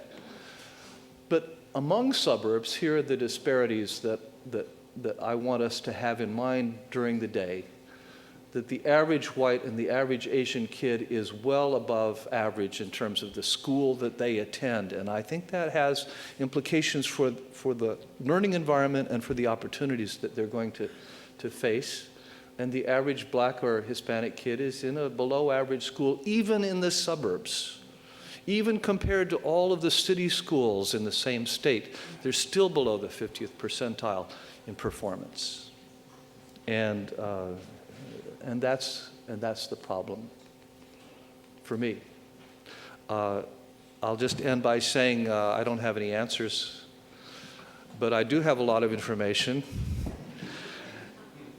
But among suburbs, here are the disparities that I want us to have in mind during the day, that the average white and the average Asian kid is well above average in terms of the school that they attend. And I think that has implications for the learning environment and for the opportunities that they're going to face. And the average black or Hispanic kid is in a below average school, even in the suburbs. Even compared to all of the city schools in the same state, they're still below the 50th percentile in performance. And that's the problem for me. I'll just end by saying I don't have any answers, but I do have a lot of information.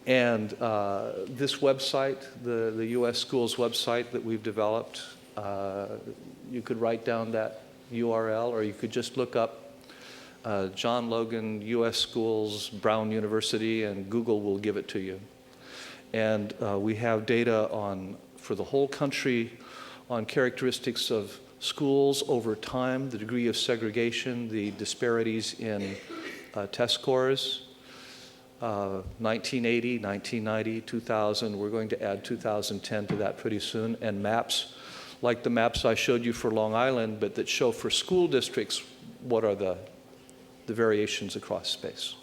And this website, the U.S. Schools website that we've developed, you could write down that URL, or you could just look up John Logan, U.S. Schools, Brown University, and Google will give it to you. And we have data for the whole country on characteristics of schools over time, the degree of segregation, the disparities in test scores. 1980, 1990, 2000, we're going to add 2010 to that pretty soon, and maps like the maps I showed you for Long Island, but that show for school districts what are the variations across space.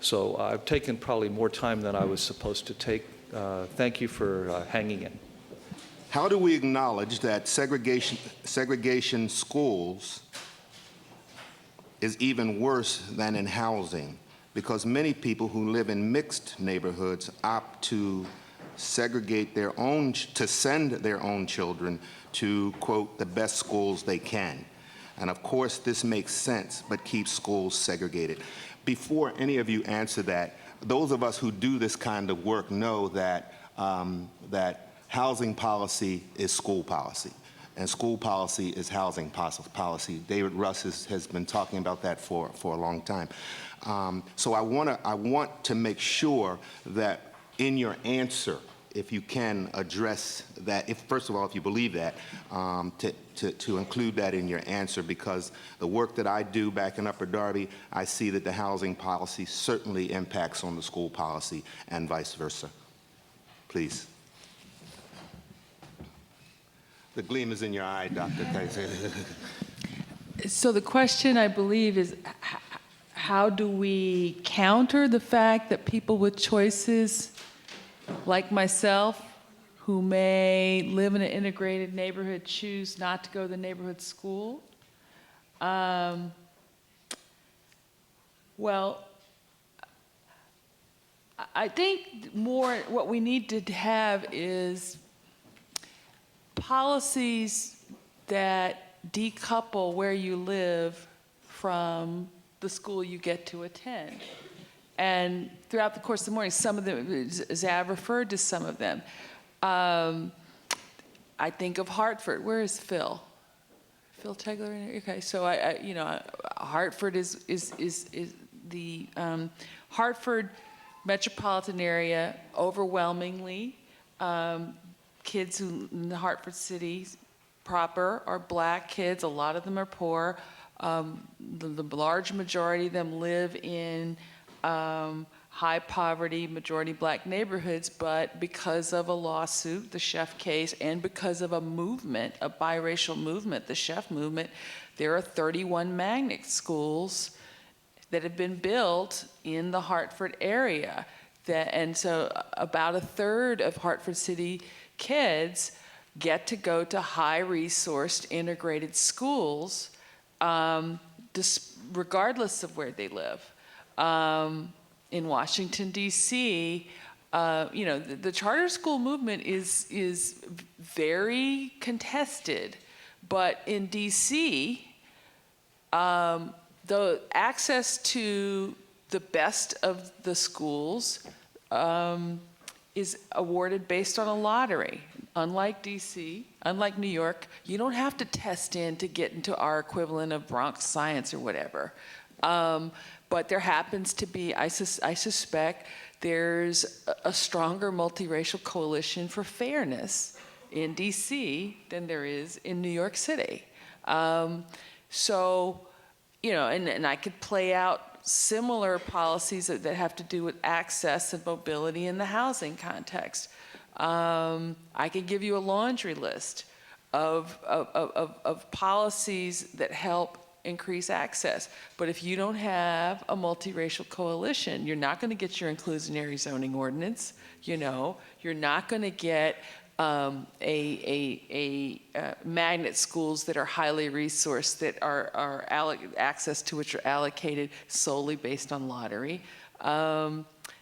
So I've taken probably more time than I was supposed to take. Thank you for hanging in. How do we acknowledge that segregation schools is even worse than in housing? Because many people who live in mixed neighborhoods opt to segregate to send their own children to, quote, the best schools they can. And of course, this makes sense, but keeps schools segregated. Before any of you answer that, those of us who do this kind of work know that, that housing policy is school policy, and school policy is housing policy. David Russ has been talking about that for a long time. So I want to make sure that in your answer, if you can address that, first of all, if you believe that, to include that in your answer, because the work that I do back in Upper Darby, I see that the housing policy certainly impacts on the school policy and vice versa. Please. The gleam is in your eye, Dr. So the question, I believe, is how do we counter the fact that people with choices like myself, who may live in an integrated neighborhood, choose not to go to the neighborhood school? Well, I think more what we need to have is policies that decouple where you live from the school you get to attend. And throughout the course of the morning, some of them, Zav referred to some of them. I think of Hartford. Where is Phil? Phil Tegler? Okay, so Hartford is the Hartford metropolitan area overwhelmingly. Kids who in the Hartford city proper are black kids. A lot of them are poor. The large majority of them live in high poverty, majority black neighborhoods, but because of a lawsuit, the Sheff case, and because of a movement, a biracial movement, the Sheff movement, there are 31 magnet schools that have been built in the Hartford area. And so about a third of Hartford City kids get to go to high-resourced integrated schools regardless of where they live. In Washington, D.C., the charter school movement is very contested, but in D.C., the access to the best of the schools is awarded based on a lottery. Unlike D.C., unlike New York, you don't have to test in to get into our equivalent of Bronx Science or whatever. But there happens to be, I suspect, there's a stronger multiracial coalition for fairness in D.C. than there is in New York City. So, and I could play out similar policies that have to do with access and mobility in the housing context. I could give you a laundry list of policies that help increase access. But if you don't have a multiracial coalition, you're not going to get your inclusionary zoning ordinance. You're not going to get magnet schools that are highly resourced, that are access to which are allocated solely based on lottery.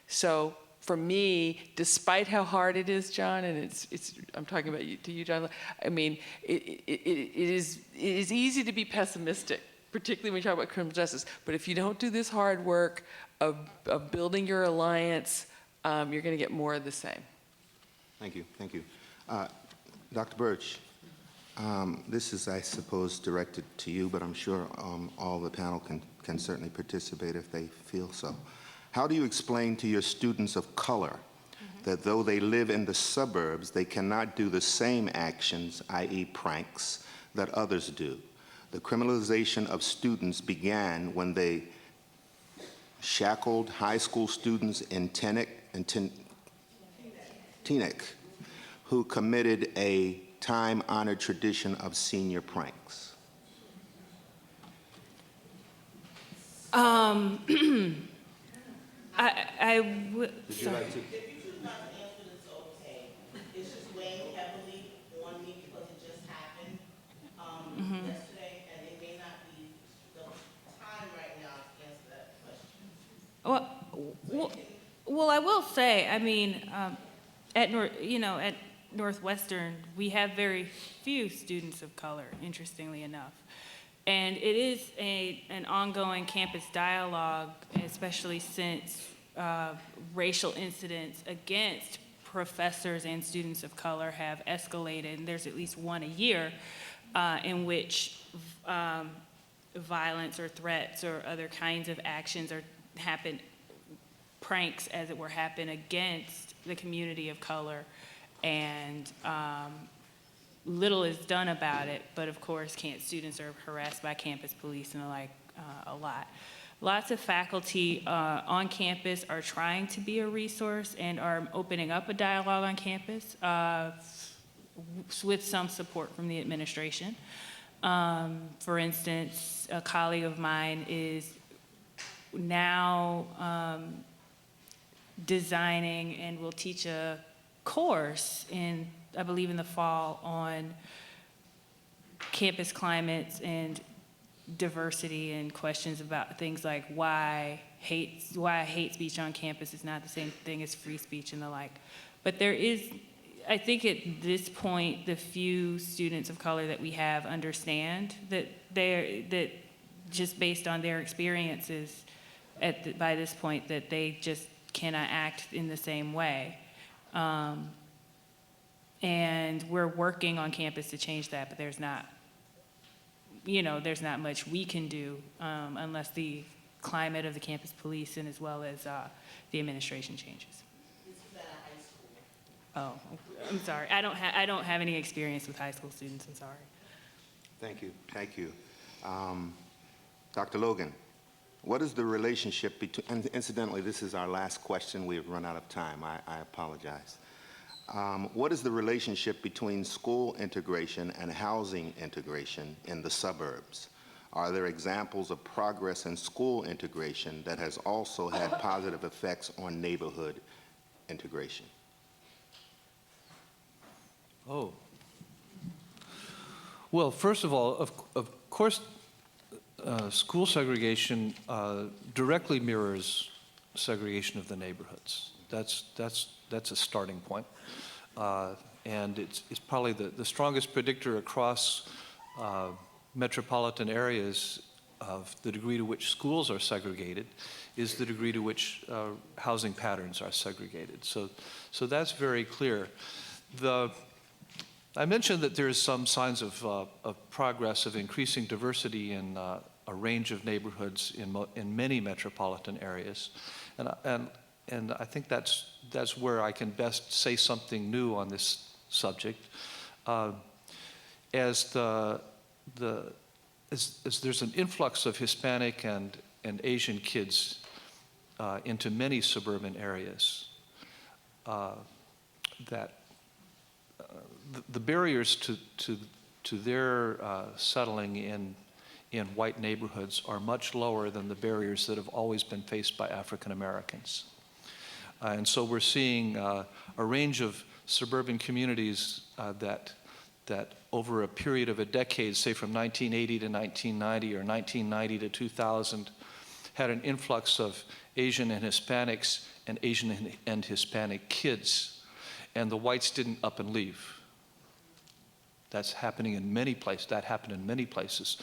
So for me, despite how hard it is, John, and it's I'm talking about to you, John. I mean, it is easy to be pessimistic, particularly when you talk about criminal justice. But if you don't do this hard work of building your alliance, you're going to get more of the same. Thank you. Thank you. Dr. Burch, this is, I suppose, directed to you, but I'm sure all the panel can certainly participate if they feel so. How do you explain to your students of color that though they live in the suburbs, they cannot do the same actions, i.e. pranks, that others do? The criminalization of students began when they shackled high school students in Teaneck, who committed a time-honored tradition of senior pranks. Would you like to? If you choose not to answer, it's okay. It's just weighing heavily on me because it just happened yesterday, and it may not be the time right now to answer that question. Well, I will say, I mean, at Northwestern, we have very few students of color, interestingly enough. And it is an ongoing campus dialogue, especially since racial incidents against professors and students of color have escalated. And there's at least one a year in which violence or threats or other kinds of actions pranks, as it were, happen against the community of color. And little is done about it, but of course, students are harassed by campus police and the like a lot. Lots of faculty on campus are trying to be a resource and are opening up a dialogue on campus with some support from the administration. For instance, a colleague of mine is now designing and will teach a course I believe in the fall, on campus climates and diversity and questions about things like why hate speech on campus is not the same thing as free speech and the like. But there is, I think at this point, the few students of color that we have understand that just based on their experiences by this point, that they just cannot act in the same way. And we're working on campus to change that, but there's not much we can do unless the climate of the campus police and as well as the administration changes. This is at a high school. Oh, I'm sorry. I don't have any experience with high school students. I'm sorry. Thank you. Thank you. Dr. Logan, what is the relationship between, and incidentally, this is our last question. We have run out of time. I apologize. What is the relationship between school integration and housing integration in the suburbs? Are there examples of progress in school integration that has also had positive effects on neighborhood integration? Oh. Well, first of all, of course, school segregation directly mirrors segregation of the neighborhoods. That's a starting point. And it's probably the strongest predictor across metropolitan areas of the degree to which schools are segregated is the degree to which housing patterns are segregated. So that's very clear. I mentioned that there's some signs of progress of increasing diversity in a range of neighborhoods in many metropolitan areas. And I think that's where I can best say something new on this subject. As there's an influx of Hispanic and Asian kids into many suburban areas, that the barriers to their settling in white neighborhoods are much lower than the barriers that have always been faced by African Americans. And so we're seeing a range of suburban communities that over a period of a decade, say from 1980 to 1990 or 1990 to 2000, had an influx of Asian and Hispanics and Asian and Hispanic kids, and the whites didn't up and leave. That's happening in many places. That happened in many places.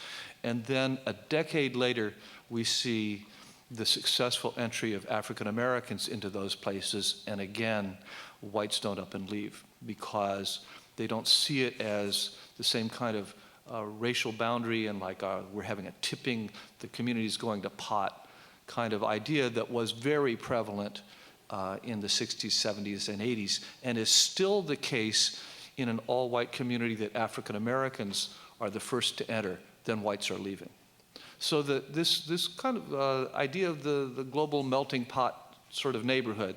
And then a decade later, we see the successful entry of African Americans into those places, and again, whites don't up and leave because they don't see it as the same kind of racial boundary and like we're having a tipping, the community's going to pot kind of idea that was very prevalent in the 60s, 70s, and 80s, and is still the case in an all-white community that African Americans are the first to enter, then whites are leaving. So this kind of idea of the global melting pot sort of neighborhood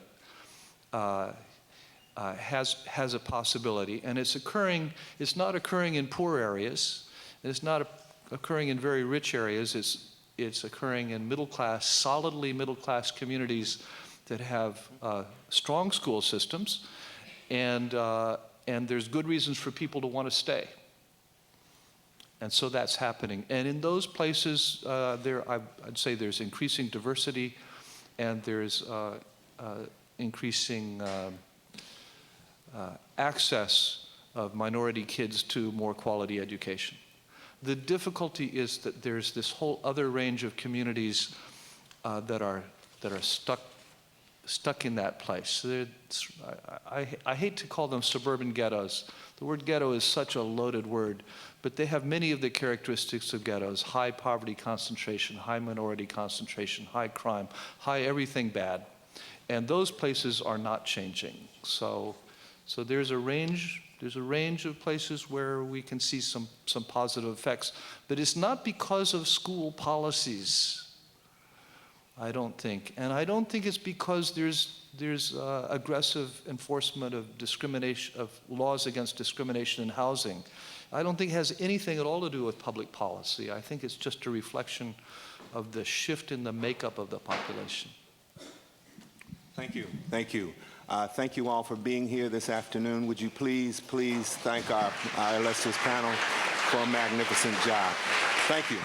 has a possibility, and it's not occurring in poor areas, it's not occurring in very rich areas, it's occurring in middle-class, solidly middle-class communities that have strong school systems, and there's good reasons for people to want to stay. And so that's happening. And in those places, I'd say there's increasing diversity, and there's increasing access of minority kids to more quality education. The difficulty is that there's this whole other range of communities that are stuck in that place. I hate to call them suburban ghettos. The word ghetto is such a loaded word, but they have many of the characteristics of ghettos: high poverty concentration, high minority concentration, high crime, high everything bad. And those places are not changing. So there's a range of places where we can see some positive effects, but it's not because of school policies, I don't think. And I don't think it's because there's aggressive enforcement of discrimination, of laws against discrimination in housing. I don't think it has anything at all to do with public policy. I think it's just a reflection of the shift in the makeup of the population. Thank you. Thank you. Thank you all for being here this afternoon. Would you please thank our illustrious panel for a magnificent job. Thank you.